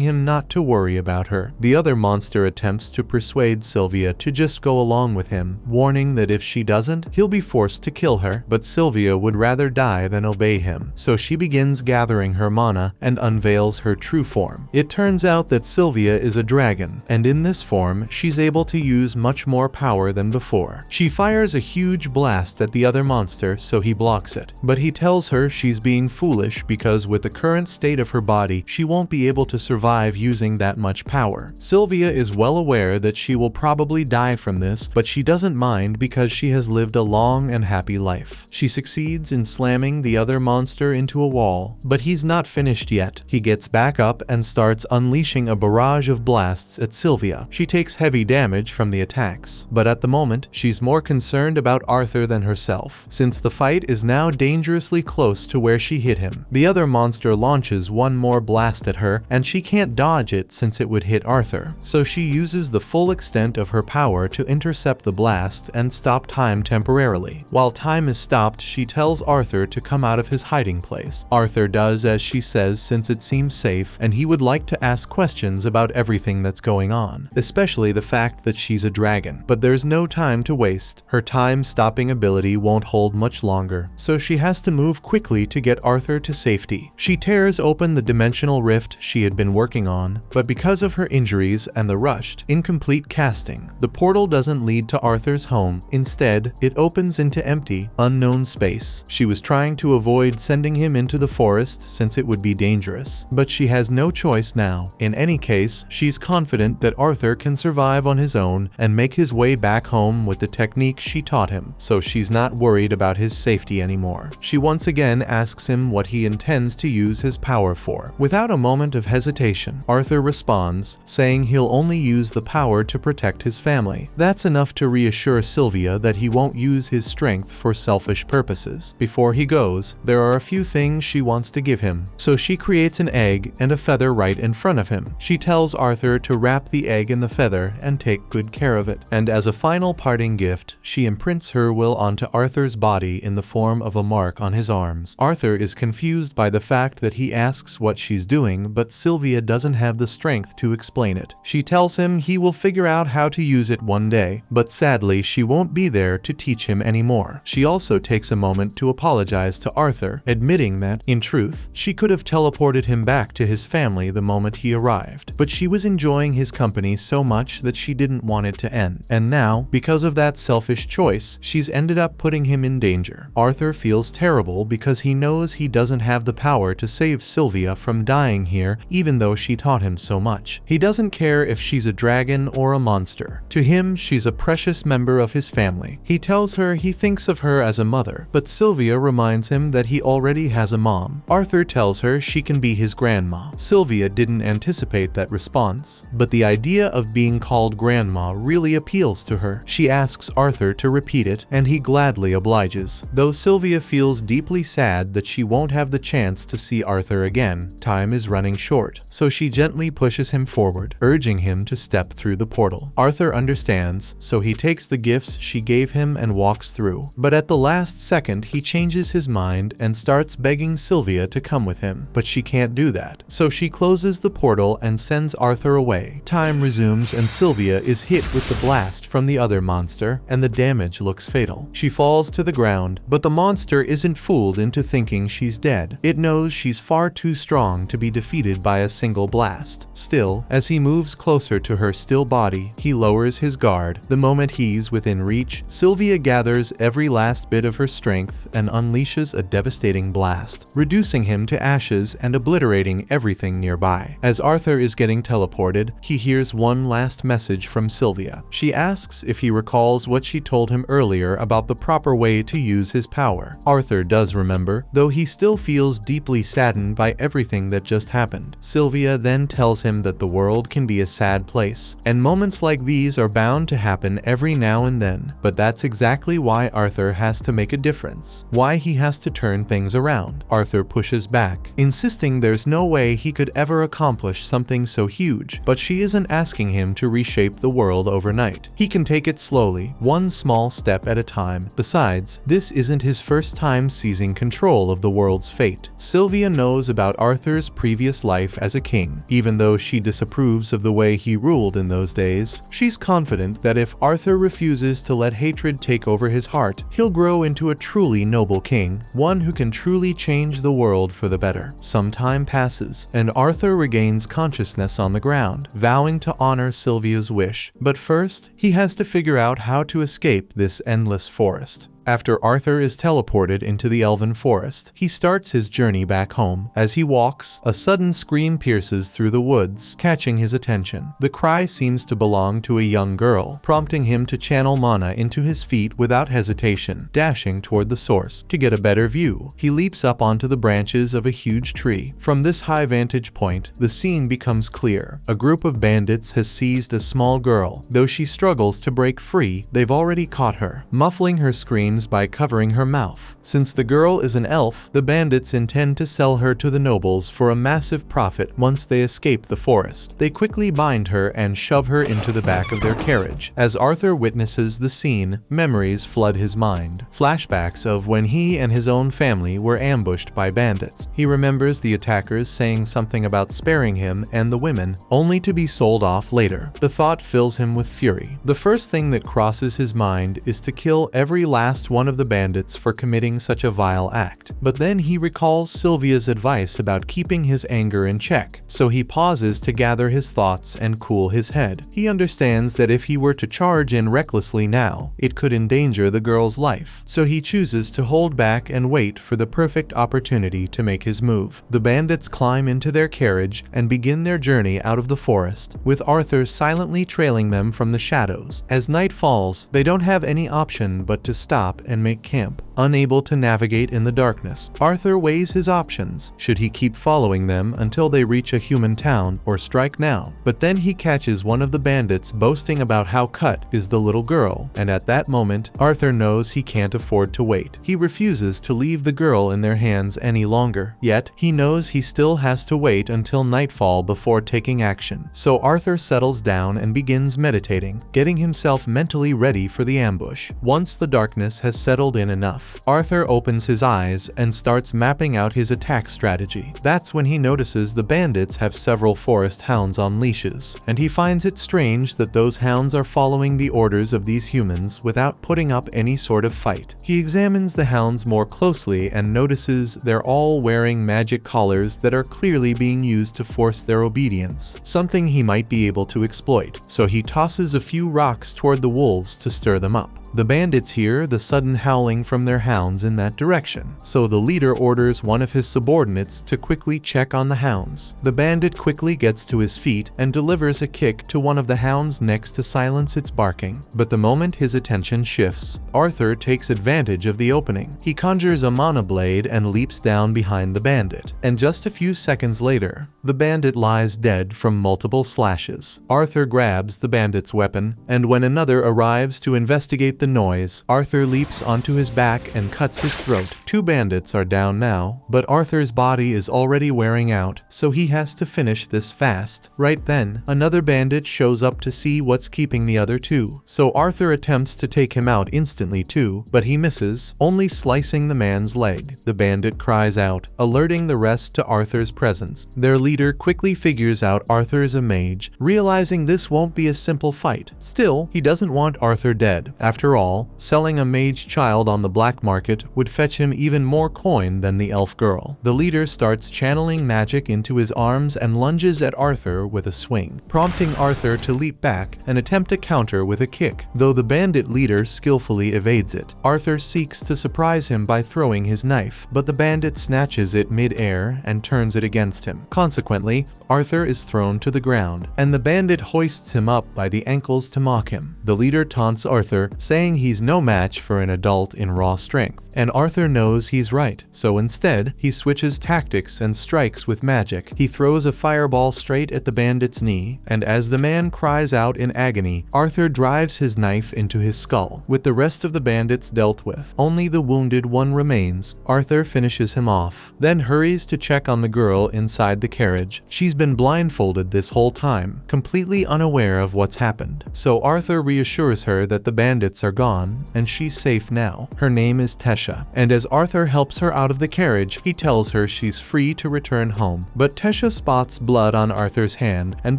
A: him not to worry about her. The other monster attempts to persuade Sylvia to just go along with him, warning that if she doesn't, he'll be forced to kill her, but Sylvia would rather die than obey him. So she begins gathering her mana and unveils her true form. It turns out that Sylvia is a dragon, and in this form, she's able to use much more power than before. She fires a huge blast at the other monster, so he blocks it. But he tells her she's being foolish because with the current state of her body, she won't be able to survive using that much power. Sylvia is well aware that she will probably die from this, but she doesn't mind because she has lived a long and happy life. She succeeds in slamming the other monster into a wall, but he's not finished yet. He gets back up and starts unleashing a barrage of blasts at Sylvia. She takes heavy damage from the attacks, but at the moment, she's more concerned about Arthur than herself, since the fight is now dangerously close to where she hit him. The other monster launches one more blast at her, and she can't dodge it since it would hit Arthur. So she uses the full extent of her power to intercept the blast and stop time temporarily. While time is stopped, she tells Arthur to come out of his hiding place. Arthur does as she says since it seems safe, and he would like to ask questions about everything that's going on, especially the fact that she's a dragon. But there's no time to waste. Her time-stopping ability won't hold much longer, so she has to move quickly to get Arthur to safety. She tears open the dimensional rift she had been working on, but because of her injuries and the rushed, incomplete casting, the portal doesn't lead to Arthur's home. Instead, it opens into empty, unknown space. She was trying to avoid sending him into the forest since it would be dangerous, but she has no choice now. In any case, she's confident that Arthur can survive on his own and make his way back home with the technique she taught him, so she's not worried about his safety anymore. She once again asks him what he intends to use his power for. Without a moment of hesitation, Arthur responds, saying he'll only use the power to protect his family. That's enough to reassure Sylvia that he won't use his strength for selfish purposes. Before he goes, there are a few things she wants to give him, so she creates an egg and a feather right in front of him. She tells Arthur to wrap the egg in the feather and take good care of it, and as a final parting gift, she imprints her will onto Arthur's body in the form of a mark on his arms. Arthur is confused by the fact that he asks what she's doing, but Sylvia doesn't have the strength to explain it. She tells him he will figure out how to use it one day, but sadly she won't be there to teach him anymore. She also takes a moment to apologize to Arthur, admitting that, in truth, she could have teleported him back to his family the moment he arrived, but she was enjoying his company so much that she didn't want it to end. And now, because of that selfish choice, she's ended up putting him in danger. Arthur feels terrible because he knows he doesn't have the power to save Sylvia from dying here, even though she taught him so much. He doesn't care if she's a dragon or a monster. To him, she's a precious member of his family. He tells her he thinks of her as a mother, but Sylvia reminds him that he already has a mom. Arthur tells her she can be his grandma. Sylvia didn't anticipate that response, but the idea of being called grandma really appeals to her. She asks Arthur to repeat it, and he gladly obliges. Though Sylvia feels deeply sad that she won't have the chance to see Arthur again, time is running short, so she gently pushes him forward, urging him to step through the portal. Arthur understands, so he takes the gifts she gave him and walks through. But at the last second, he changes his mind and starts begging Sylvia to come with him, but she can't do that. So she closes the portal and sends Arthur away. Time resumes and Sylvia is hit with the blast from the other monster, and the damage looks fatal. She falls to the ground, but the monster isn't fooled into thinking she's dead. It knows she's far too strong to be defeated by a single blast. Still, as he moves closer to her still body, he lowers his guard. The moment he's within reach, Sylvia gathers every last bit of her strength and unleashes a devastating devastating blast, reducing him to ashes and obliterating everything nearby. As Arthur is getting teleported, he hears one last message from Sylvia. She asks if he recalls what she told him earlier about the proper way to use his power. Arthur does remember, though he still feels deeply saddened by everything that just happened. Sylvia then tells him that the world can be a sad place, and moments like these are bound to happen every now and then. But that's exactly why Arthur has to make a difference, why he has to turn things around. Arthur pushes back, insisting there's no way he could ever accomplish something so huge, but she isn't asking him to reshape the world overnight. He can take it slowly, one small step at a time. Besides, this isn't his first time seizing control of the world's fate. Sylvia knows about Arthur's previous life as a king. Even though she disapproves of the way he ruled in those days, she's confident that if Arthur refuses to let hatred take over his heart, he'll grow into a truly noble king, one who can truly change the world for the better. Some time passes, and Arthur regains consciousness on the ground, vowing to honor Sylvia's wish. But first, he has to figure out how to escape this endless forest. After Arthur is teleported into the elven forest, he starts his journey back home. As he walks, a sudden scream pierces through the woods, catching his attention. The cry seems to belong to a young girl, prompting him to channel mana into his feet without hesitation, dashing toward the source. To get a better view, he leaps up onto the branches of a huge tree. From this high vantage point, the scene becomes clear. A group of bandits has seized a small girl. Though she struggles to break free, they've already caught her, muffling her screams by covering her mouth. Since the girl is an elf, the bandits intend to sell her to the nobles for a massive profit once they escape the forest. They quickly bind her and shove her into the back of their carriage. As Arthur witnesses the scene, memories flood his mind. Flashbacks of when he and his own family were ambushed by bandits. He remembers the attackers saying something about sparing him and the women, only to be sold off later. The thought fills him with fury. The first thing that crosses his mind is to kill every last one of the bandits for committing such a vile act. But then he recalls Sylvia's advice about keeping his anger in check, so he pauses to gather his thoughts and cool his head. He understands that if he were to charge in recklessly now, it could endanger the girl's life, so he chooses to hold back and wait for the perfect opportunity to make his move. The bandits climb into their carriage and begin their journey out of the forest, with Arthur silently trailing them from the shadows. As night falls, they don't have any option but to stop and make camp. Unable to navigate in the darkness, Arthur weighs his options. Should he keep following them until they reach a human town, or strike now? But then he catches one of the bandits boasting about how cut is the little girl, and at that moment, Arthur knows he can't afford to wait. He refuses to leave the girl in their hands any longer. Yet, he knows he still has to wait until nightfall before taking action. So Arthur settles down and begins meditating, getting himself mentally ready for the ambush. Once the darkness has settled in enough, Arthur opens his eyes and starts mapping out his attack strategy. That's when he notices the bandits have several forest hounds on leashes, and he finds it strange that those hounds are following the orders of these humans without putting up any sort of fight. He examines the hounds more closely and notices they're all wearing magic collars that are clearly being used to force their obedience, something he might be able to exploit, so he tosses a few rocks toward the wolves to stir them up. The bandits hear the sudden howling from their hounds in that direction, so the leader orders one of his subordinates to quickly check on the hounds. The bandit quickly gets to his feet and delivers a kick to one of the hounds next to silence its barking. But the moment his attention shifts, Arthur takes advantage of the opening. He conjures a mana blade and leaps down behind the bandit, and just a few seconds later, the bandit lies dead from multiple slashes. Arthur grabs the bandit's weapon, and when another arrives to investigate the noise, Arthur leaps onto his back and cuts his throat. Two bandits are down now, but Arthur's body is already wearing out, so he has to finish this fast. Right then, another bandit shows up to see what's keeping the other two, so Arthur attempts to take him out instantly too, but he misses, only slicing the man's leg. The bandit cries out, alerting the rest to Arthur's presence. Their leader quickly figures out Arthur is a mage, realizing this won't be a simple fight. Still, he doesn't want Arthur dead. After After all, selling a mage child on the black market would fetch him even more coin than the elf girl. The leader starts channeling magic into his arms and lunges at Arthur with a swing, prompting Arthur to leap back and attempt a counter with a kick, though the bandit leader skillfully evades it. Arthur seeks to surprise him by throwing his knife, but the bandit snatches it mid-air and turns it against him. Consequently, Arthur is thrown to the ground, and the bandit hoists him up by the ankles to mock him. The leader taunts Arthur, saying he's no match for an adult in raw strength, and Arthur knows he's right, so instead, he switches tactics and strikes with magic. He throws a fireball straight at the bandit's knee, and as the man cries out in agony, Arthur drives his knife into his skull. With the rest of the bandits dealt with, only the wounded one remains. Arthur finishes him off, then hurries to check on the girl inside the carriage. She's been blindfolded this whole time, completely unaware of what's happened. So Arthur reassures her that the bandits are gone, and she's safe now. Her name is Tesha, and as Arthur helps her out of the carriage, he tells her she's free to return home. But Tesha spots blood on Arthur's hand and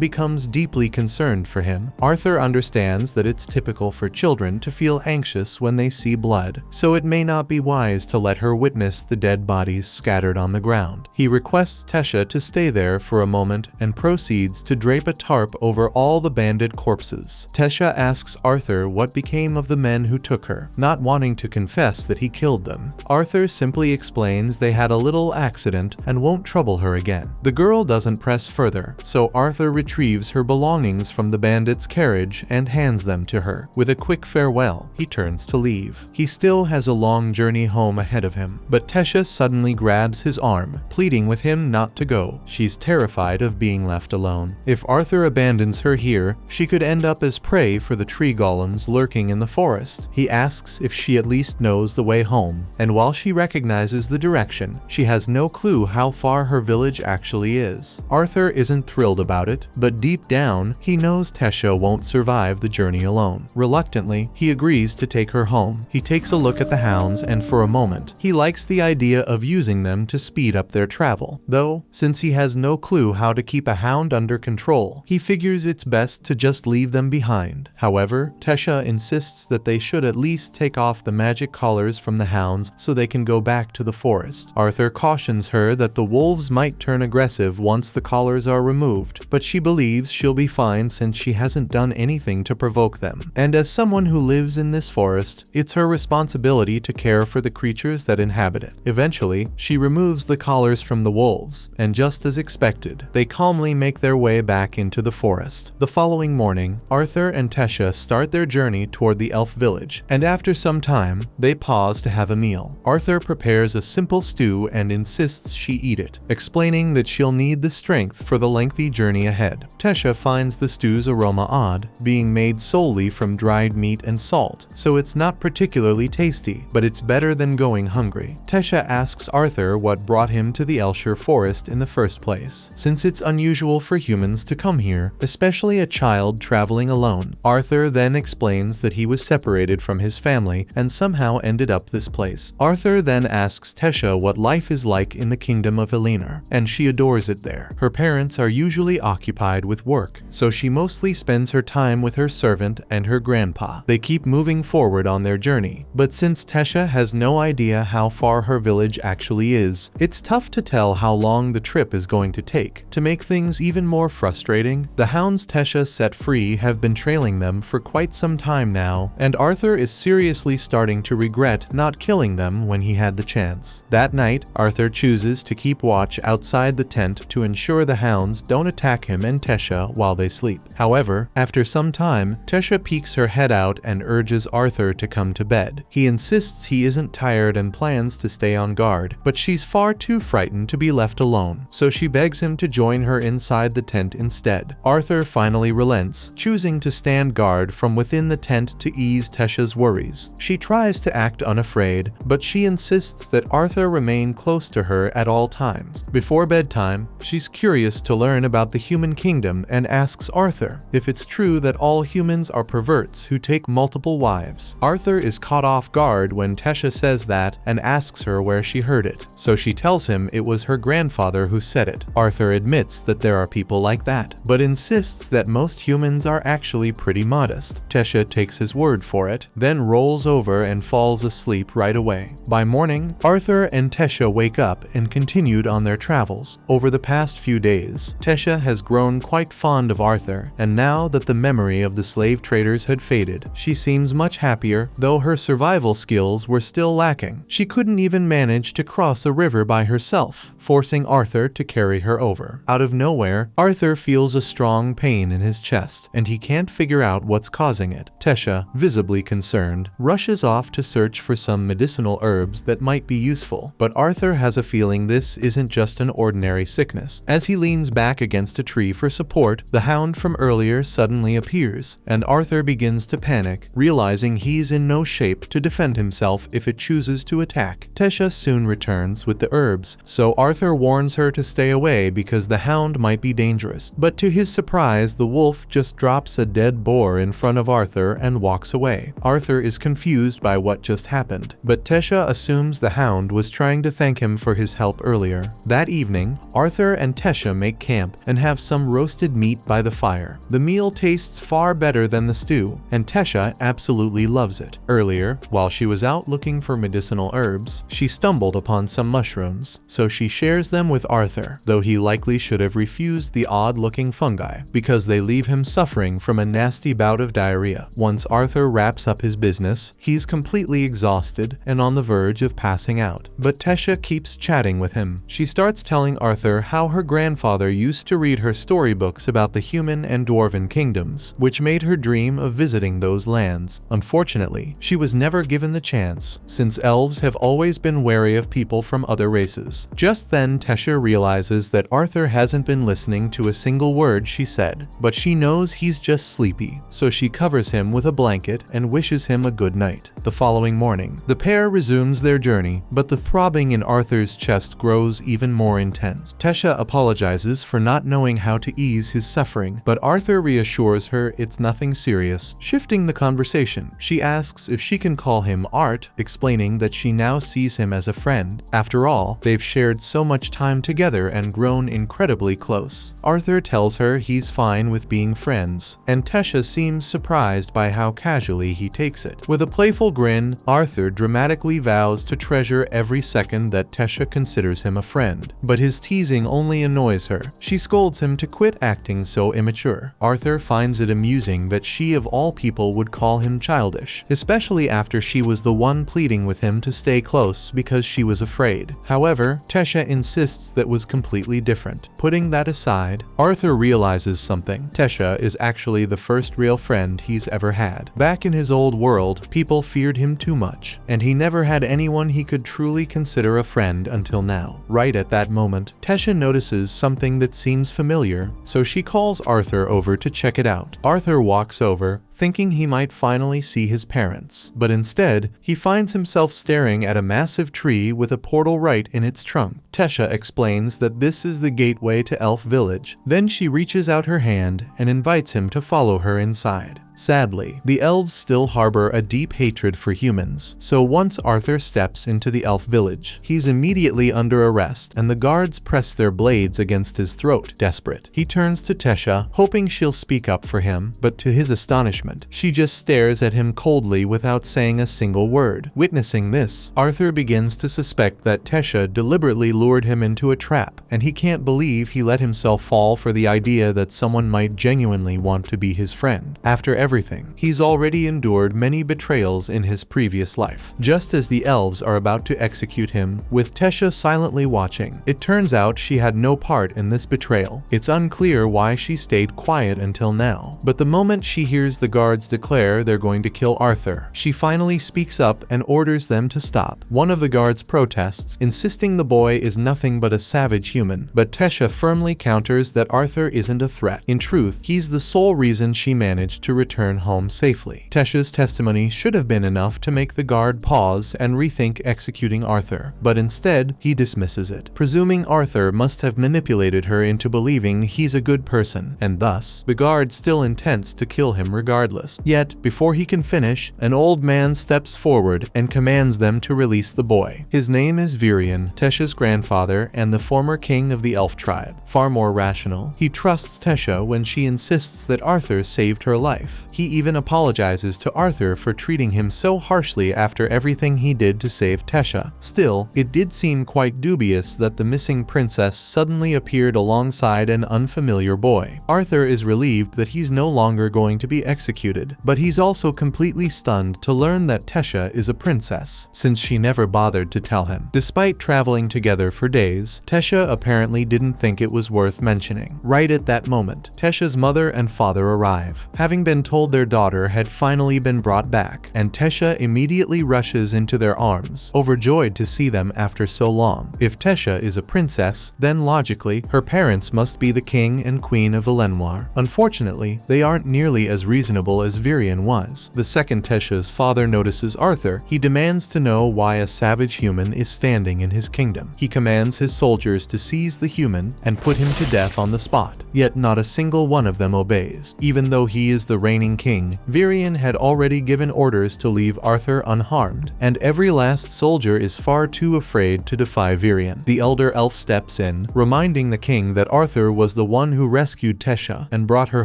A: becomes deeply concerned for him. Arthur understands that it's typical for children to feel anxious when they see blood, so it may not be wise to let her witness the dead bodies scattered on the ground. He requests Tesha to stay there for a moment and proceeds to drape a tarp over all the bandit corpses. Tesha asks Arthur what became of the men who took her, not wanting to confess that he killed them. Arthur simply explains they had a little accident and won't trouble her again. The girl doesn't press further, so Arthur retrieves her belongings from the bandit's carriage and hands them to her. With a quick farewell, he turns to leave. He still has a long journey home ahead of him, but Tesha suddenly grabs his arm, pleading with him not to go. She's terrified of being left alone. If Arthur abandons her here, she could end up as prey for the tree golems lurking in the forest. He asks if she at least knows the way home, and while she recognizes the direction, she has no clue how far her village actually is. Arthur isn't thrilled about it, but deep down, he knows Tesha won't survive the journey alone. Reluctantly, he agrees to take her home. He takes a look at the hounds, and for a moment, he likes the idea of using them to speed up their travel. Though, since he has no clue how to keep a hound under control, he figures it's best to just leave them behind. However, Tesha insists that they should at least take off the magic collars from the hounds so they can go back to the forest. Arthur cautions her that the wolves might turn aggressive once the collars are removed, but she believes she'll be fine since she hasn't done anything to provoke them. And as someone who lives in this forest, it's her responsibility to care for the creatures that inhabit it. Eventually, she removes the collars from the wolves, and just as expected, they calmly make their way back into the forest. The following morning, Arthur and Tesha start their journey toward the elf village, and after some time, they pause to have a meal. Arthur prepares a simple stew and insists she eat it, explaining that she'll need the strength for the lengthy journey ahead. Tesha finds the stew's aroma odd, being made solely from dried meat and salt, so it's not particularly tasty, but it's better than going hungry. Tesha asks Arthur what brought him to the Elshire forest in the first place, since it's unusual for humans to come here, especially a child traveling alone. Arthur then explains that he was separated from his family and somehow ended up this place. Arthur then asks Tesha what life is like in the kingdom of Eleanor, and she adores it there. Her parents are usually occupied with work, so she mostly spends her time with her servant and her grandpa. They keep moving forward on their journey, but since Tesha has no idea how far her village actually is, it's tough to tell how long the trip is going to take. To make things even more frustrating, the hounds Tesha set free have been trailing them for quite some time now, and Arthur is seriously starting to regret not killing them when he had the chance. That night, Arthur chooses to keep watch outside the tent to ensure the hounds don't attack him and Tesha while they sleep. However, after some time, Tesha peeks her head out and urges Arthur to come to bed. He insists he isn't tired and plans to stay on guard, but she's far too frightened to be left alone, so she begs him to join her inside the tent instead. Arthur finally relents, choosing to stand guard from within the tent to ease Tesha's worries. She tries to act unafraid, but she insists that Arthur remain close to her at all times. Before bedtime, she's curious to learn about the human kingdom and asks Arthur if it's true that all humans are perverts who take multiple wives. Arthur is caught off guard when Tesha says that and asks her where she heard it, so she tells him it was her grandfather who said it. Arthur admits that there are people like that, but insists that most humans are actually pretty modest. Tesha takes his word for it, then rolls over and falls asleep right away. By morning, Arthur and Tesha wake up and continued on their travels. Over the past few days, Tesha has grown quite fond of Arthur, and now that the memory of the slave traders had faded, she seems much happier, though her survival skills were still lacking. She couldn't even manage to cross a river by herself, forcing Arthur to carry her over. Out of nowhere, Arthur feels a strong pain in his chest, and he can't figure out what's causing it. Tesha, visibly concerned, rushes off to search for some medicinal herbs that might be useful, but Arthur has a feeling this isn't just an ordinary sickness. As he leans back against a tree for support, the hound from earlier suddenly appears, and Arthur begins to panic, realizing he's in no shape to defend himself if it chooses to attack. Tesha soon returns with the herbs, so Arthur warns her to stay away because the hound might be dangerous. But to his surprise, the wolf just drops a dead boar in front of Arthur and walks away. Arthur is confused by what just happened, but Tesha assumes the hound was trying to thank him for his help earlier. That evening, Arthur and Tesha make camp and have some roasted meat by the fire. The meal tastes far better than the stew, and Tesha absolutely loves it. Earlier, while she was out looking for medicinal herbs, she stumbled upon some mushrooms, so she shares them with Arthur, though he likely should have refused the odd-looking fungi, because they leave him suffering from a nasty bout of diarrhea. Once Arthur wraps up his business, he's completely exhausted and on the verge of passing out. But Tesha keeps chatting with him. She starts telling Arthur how her grandfather used to read her storybooks about the human and dwarven kingdoms, which made her dream of visiting those lands. Unfortunately, she was never given the chance, since elves have always been wary of people from other races. Just then, Tesha realizes that Arthur hasn't been listening to a single word she said, but she knows he's just sleepy, so she covers him with a blanket and wishes him a good night. The following morning, the pair resumes their journey, but the throbbing in Arthur's chest grows even more intense. Tesha apologizes for not knowing how to ease his suffering, but Arthur reassures her it's nothing serious. Shifting the conversation, she asks if she can call him Art, explaining that she now sees him as a friend. After all, they've shared so much time together and grown incredibly close. Arthur tells her he's fine with being friends, and Tesha seems surprised by how casually he takes it. With a playful grin, Arthur dramatically vows to treasure every second that Tesha considers him a friend, but his teasing only annoys her. She scolds him to quit acting so immature. Arthur finds it amusing that she of all people would call him childish, especially after she was the one pleading with him to stay close because she was afraid. However, Tesha insists that was completely different. Putting that aside, Arthur realizes something. Tesha is actually the first real friend he's ever had. Back in his old world, people feared him too much, and he never had anyone he could truly consider a friend until now. Right at that moment, Tesha notices something that seems familiar, so she calls Arthur over to check it out. Arthur walks over, thinking he might finally see his parents, but instead, he finds himself staring at a massive tree with a portal right in its trunk. Tesha explains that this is the gateway to Elf Village. Then she reaches out her hand and invites him to follow her inside. Sadly, the elves still harbor a deep hatred for humans, so once Arthur steps into the elf village, he's immediately under arrest, and the guards press their blades against his throat. Desperate, he turns to Tesha, hoping she'll speak up for him, but to his astonishment, she just stares at him coldly without saying a single word. Witnessing this, Arthur begins to suspect that Tesha deliberately lured him into a trap, and he can't believe he let himself fall for the idea that someone might genuinely want to be his friend. After everything, he's already endured many betrayals in his previous life. Just as the elves are about to execute him, with Tesha silently watching, it turns out she had no part in this betrayal. It's unclear why she stayed quiet until now, but the moment she hears the guards declare they're going to kill Arthur, she finally speaks up and orders them to stop. One of the guards protests, insisting the boy is nothing but a savage human, but Tesha firmly counters that Arthur isn't a threat. In truth, he's the sole reason she managed to return home safely. Tesha's testimony should have been enough to make the guard pause and rethink executing Arthur, but instead, he dismisses it, presuming Arthur must have manipulated her into believing he's a good person, and thus, the guard still intends to kill him regardless. regardless. Yet, before he can finish, an old man steps forward and commands them to release the boy. His name is Virion, Tesha's grandfather and the former king of the elf tribe. Far more rational, he trusts Tesha when she insists that Arthur saved her life. He even apologizes to Arthur for treating him so harshly after everything he did to save Tesha. Still, it did seem quite dubious that the missing princess suddenly appeared alongside an unfamiliar boy. Arthur is relieved that he's no longer going to be executed, but he's also completely stunned to learn that Tesha is a princess, since she never bothered to tell him. Despite traveling together for days, Tesha apparently didn't think it was worth mentioning. Right at that moment, Tesha's mother and father arrive, having been told their daughter had finally been brought back, and Tesha immediately rushes into their arms, overjoyed to see them after so long. If Tesha is a princess, then logically, her parents must be the king and queen of Elenoir. Unfortunately, they aren't nearly as reasonable as Virion was. The second Tesha's father notices Arthur, he demands to know why a savage human is standing in his kingdom. He commands his soldiers to seize the human and put him to death on the spot. Yet not a single one of them obeys. Even though he is the reigning king, Virion had already given orders to leave Arthur unharmed, and every last soldier is far too afraid to defy Virion. The elder elf steps in, reminding the king that Arthur was the one who rescued Tesha and brought her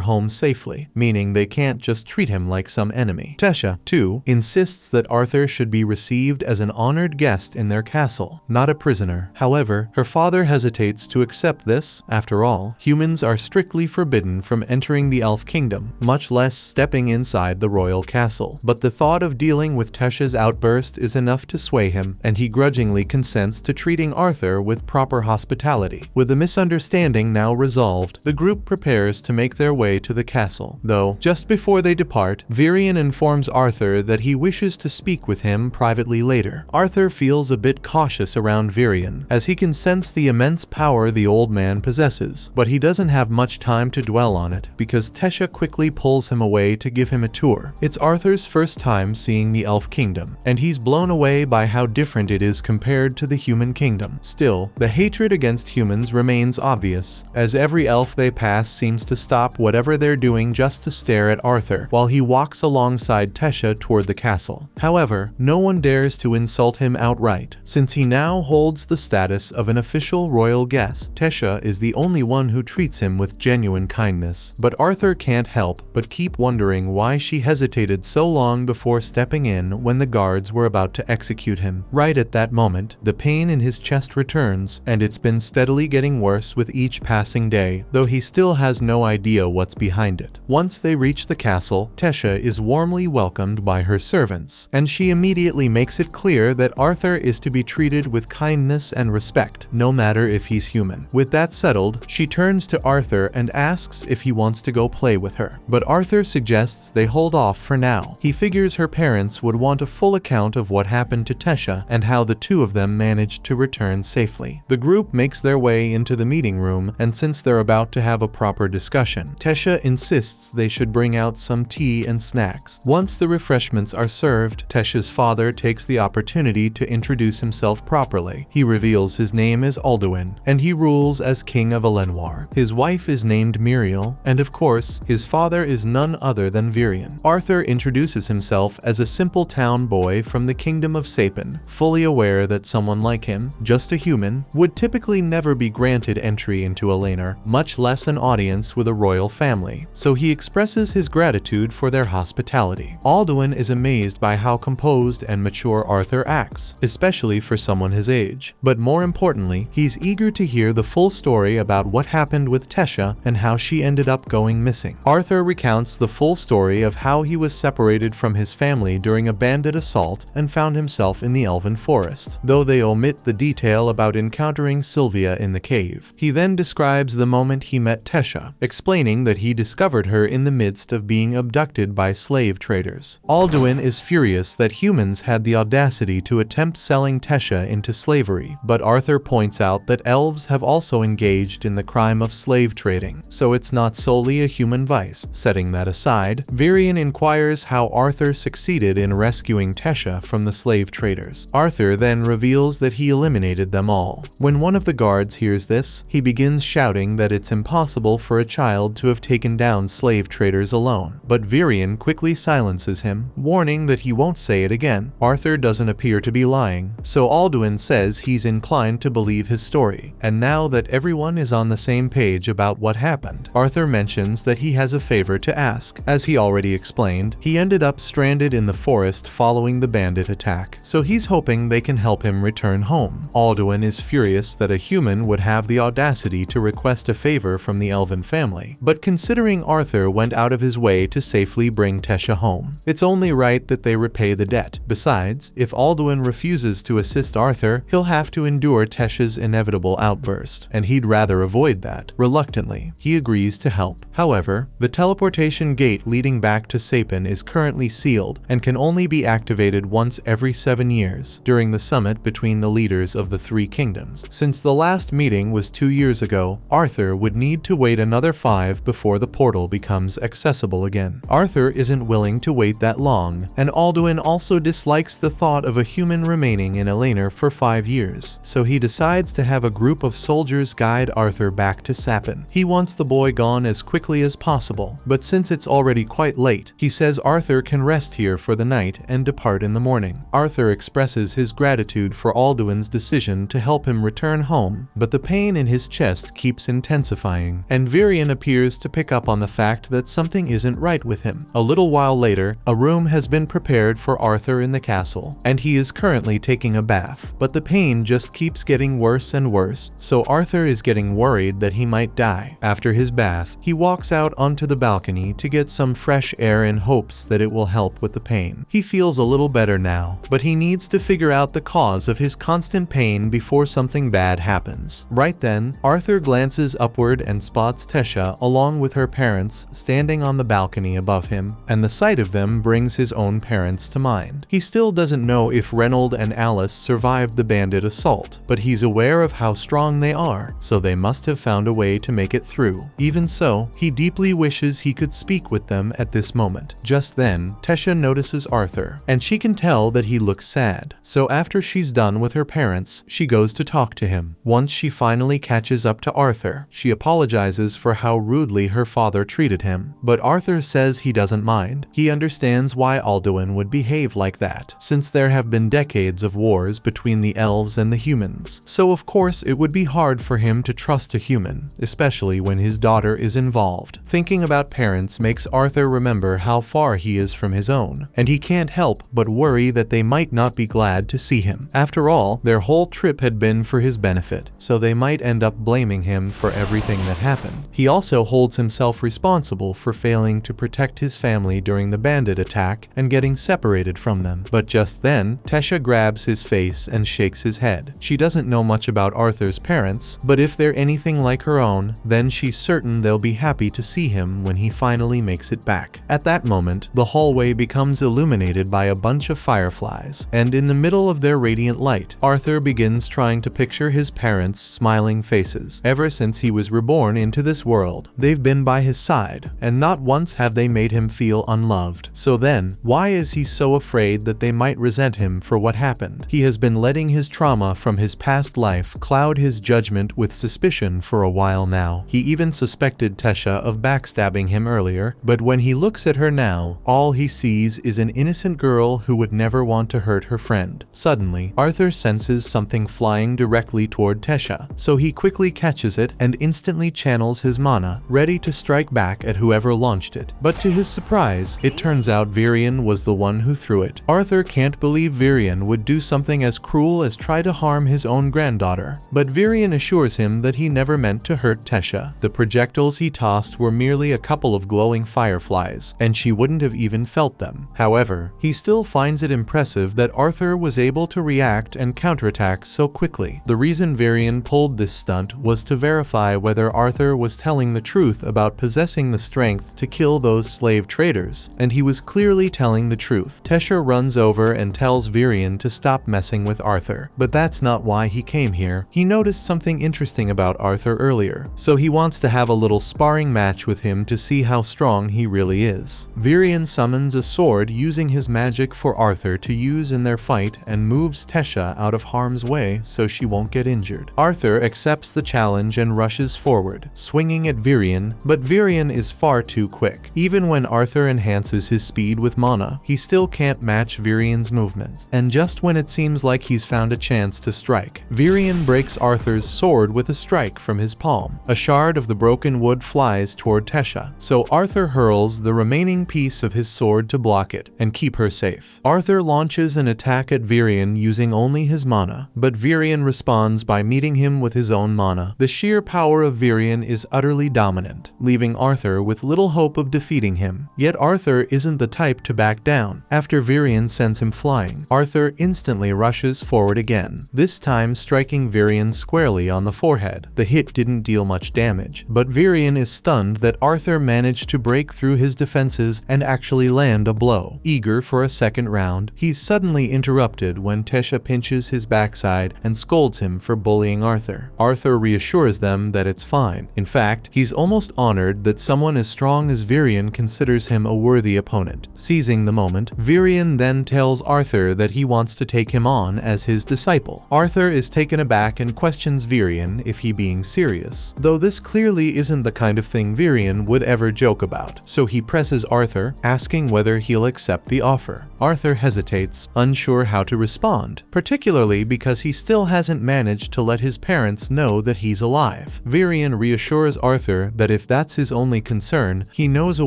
A: home safely, meaning they can't just treat him like some enemy. Tesha, too, insists that Arthur should be received as an honored guest in their castle, not a prisoner. However, her father hesitates to accept this. After all, humans are strictly forbidden from entering the elf kingdom, much less stepping inside the royal castle. But the thought of dealing with Tesha's outburst is enough to sway him, and he grudgingly consents to treating Arthur with proper hospitality. With the misunderstanding now resolved, the group prepares to make their way to the castle. Though, just before they depart, Virion informs Arthur that he wishes to speak with him privately later. Arthur feels a bit cautious around Virion, as he can sense the immense power the old man possesses, but he doesn't have much time to dwell on it, because Tesha quickly pulls him away to give him a tour. It's Arthur's first time seeing the elf kingdom, and he's blown away by how different it is compared to the human kingdom. Still, the hatred against humans remains obvious, as every elf they pass seems to stop whatever they're doing just to stare at Arthur, while he walks alongside Tesha toward the castle. However, no one dares to insult him outright, since he now holds the status of an official royal guest. Tesha is the only one who treats him with genuine kindness, but Arthur can't help but keep wondering why she hesitated so long before stepping in when the guards were about to execute him. Right at that moment, the pain in his chest returns, and it's been steadily getting worse with each passing day, though he still has no idea what's behind it. Once they reach the castle, Tesha is warmly welcomed by her servants, and she immediately makes it clear that Arthur is to be treated with kindness and respect, no matter if he's human. With that settled, she turns to Arthur and asks if he wants to go play with her, but Arthur suggests they hold off for now. He figures her parents would want a full account of what happened to Tesha and how the two of them managed to return safely. The group makes their way into the meeting room, and since they're about to have a proper discussion, Tesha insists they should bring out some tea and snacks. Once the refreshments are served, Tesha's father takes the opportunity to introduce himself properly. He reveals his name is Alduin, and he rules as king of Elenoir. His wife is named Muriel, and of course, his father is none other than Virion. Arthur introduces himself as a simple town boy from the kingdom of Sapin, fully aware that someone like him, just a human, would typically never be granted entry into Elenoir, much less an audience with a royal family, so he expresses his gratitude for their hospitality. Alduin is amazed by how composed and mature Arthur acts, especially for someone his age. But more importantly, he's eager to hear the full story about what happened with Tesha and how she ended up going missing. Arthur recounts the full story of how he was separated from his family during a bandit assault and found himself in the Elven Forest, though they omit the detail about encountering Sylvia in the cave. He then describes the moment he met Tesha, explaining that he discovered her in the midst of being abducted by slave traders. Alduin is furious that humans had the audacity to attempt selling Tesha into slavery, but Arthur points out that elves have also engaged in the crime of slave trading, so it's not solely a human vice. Setting that aside, Virion inquires how Arthur succeeded in rescuing Tesha from the slave traders. Arthur then reveals that he eliminated them all. When one of the guards hears this, he begins shouting that it's impossible for a child to have taken down slave traders alone. down, but Virion quickly silences him, warning that he won't say it again. Arthur doesn't appear to be lying, so Alduin says he's inclined to believe his story. And now that everyone is on the same page about what happened, Arthur mentions that he has a favor to ask. As he already explained, he ended up stranded in the forest following the bandit attack, so he's hoping they can help him return home. Alduin is furious that a human would have the audacity to request a favor from the elven family, but considering Arthur went out of his way to safely bring Tesha home, it's only right that they repay the debt. Besides, if Alduin refuses to assist Arthur, he'll have to endure Tesha's inevitable outburst, and he'd rather avoid that. Reluctantly, he agrees to help. However, the teleportation gate leading back to Sapin is currently sealed and can only be activated once every 7 years during the summit between the leaders of the three kingdoms. Since the last meeting was 2 years ago, Arthur would need to wait another 5 before the portal becomes accessible again. Arthur isn't willing to wait that long, and Alduin also dislikes the thought of a human remaining in Eleanor for 5 years, so he decides to have a group of soldiers guide Arthur back to Sapin. He wants the boy gone as quickly as possible, but since it's already quite late, he says Arthur can rest here for the night and depart in the morning. Arthur expresses his gratitude for Alduin's decision to help him return home, but the pain in his chest keeps intensifying, and Virion appears to pick up on the fact that something isn't right with him. A little while later, a room has been prepared for Arthur in the castle, and he is currently taking a bath, but the pain just keeps getting worse and worse, so Arthur is getting worried that he might die. After his bath, he walks out onto the balcony to get some fresh air in hopes that it will help with the pain. He feels a little better now, but he needs to figure out the cause of his constant pain before something bad happens. Right then, Arthur glances upward and spots Tesha along with her parents standing on the balcony above him, and the sight of them brings his own parents to mind. He still doesn't know if Reynold and Alice survived the bandit assault, but he's aware of how strong they are, so they must have found a way to make it through. Even so, he deeply wishes he could speak with them at this moment. Just then, Tesha notices Arthur, and she can tell that he looks sad. So after she's done with her parents, she goes to talk to him. Once she finally catches up to Arthur, she apologizes for how rudely her father treated him, but Arthur says he doesn't mind. He understands why Alduin would behave like that, since there have been decades of wars between the elves and the humans, so of course it would be hard for him to trust a human, especially when his daughter is involved. Thinking about parents makes Arthur remember how far he is from his own, and he can't help but worry that they might not be glad to see him. After all, their whole trip had been for his benefit, so they might end up blaming him for everything that happened. He also holds himself responsible for failing to protect his family during the bandit attack and getting separated from them. But just then, Tesha grabs his face and shakes his head. She doesn't know much about Arthur's parents, but if they're anything like her own, then she's certain they'll be happy to see him when he finally makes it back. At that moment, the hallway becomes illuminated by a bunch of fireflies, and in the middle of their radiant light, Arthur begins trying to picture his parents' smiling faces. Ever since he was reborn into this world, they've been by his side, and not once have they made him feel unloved. So then, why is he so afraid that they might resent him for what happened? He has been letting his trauma from his past life cloud his judgment with suspicion for a while now. He even suspected Tesha of backstabbing him earlier, but when he looks at her now, all he sees is an innocent girl who would never want to hurt her friend. Suddenly, Arthur senses something flying directly toward Tesha, so he quickly catches it and instantly channels his mana, ready to strike back at whoever launched it. But to his surprise, it turns out Virion was the one who threw it. Arthur can't believe Virion would do something as cruel as try to harm his own granddaughter, but Virion assures him that he never meant to hurt Tesha. The projectiles he tossed were merely a couple of glowing fireflies, and she wouldn't have even felt them. However, he still finds it impressive that Arthur was able to react and counterattack so quickly. The reason Virion pulled this stunt was to verify whether Arthur was telling the truth about possessing the strength to kill those slave traders, and he was clearly telling the truth. Tesha runs over and tells Virion to stop messing with Arthur, but that's not why he came here. He noticed something interesting about Arthur earlier, so he wants to have a little sparring match with him to see how strong he really is. Virion summons a sword using his magic for Arthur to use in their fight and moves Tesha out of harm's way so she won't get injured. Arthur accepts the challenge and rushes forward, swinging at Virion, but Virion is far too quick. strike. Even when Arthur enhances his speed with mana, he still can't match Virien's movements. And just when it seems like he's found a chance to strike, Virien breaks Arthur's sword with a strike from his palm. A shard of the broken wood flies toward Tesha, so Arthur hurls the remaining piece of his sword to block it and keep her safe. Arthur launches an attack at Virien using only his mana, but Virien responds by meeting him with his own mana. The sheer power of Virien is utterly dominant, leaving Arthur with little hope of defeating him. Yet Arthur isn't the type to back down. After Virien sends him flying, Arthur instantly rushes forward again, this time striking Virien squarely on the forehead. The hit didn't deal much damage, but Virien is stunned that Arthur managed to break through his defenses and actually land a blow. Eager for a second round, he's suddenly interrupted when Tesha pinches his backside and scolds him for bullying Arthur. Arthur reassures them that it's fine. In fact, he's almost honored that someone as strong as Virien considers him a worthy opponent. Seizing the moment, Virien then tells Arthur that he wants to take him on as his disciple. Arthur is taken aback and questions Virien if he being serious, though this clearly isn't the kind of thing Virien would ever joke about, so he presses Arthur, asking whether he'll accept the offer. Arthur hesitates, unsure how to respond, particularly because he still hasn't managed to let his parents know that he's alive. Virien reassures Arthur that if that's his only concern, he knows a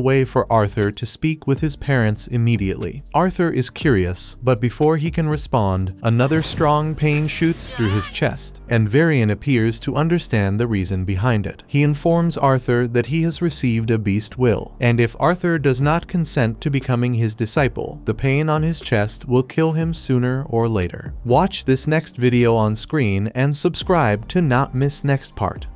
A: way for Arthur to speak with his parents immediately. Arthur is curious, but before he can respond, another strong pain shoots through his chest, and Virien appears to understand the reason behind it. He informs Arthur that he has received a beast will, and if Arthur does not consent to becoming his disciple, the pain on his chest will kill him sooner or later. Watch this next video on screen and subscribe to not miss next part.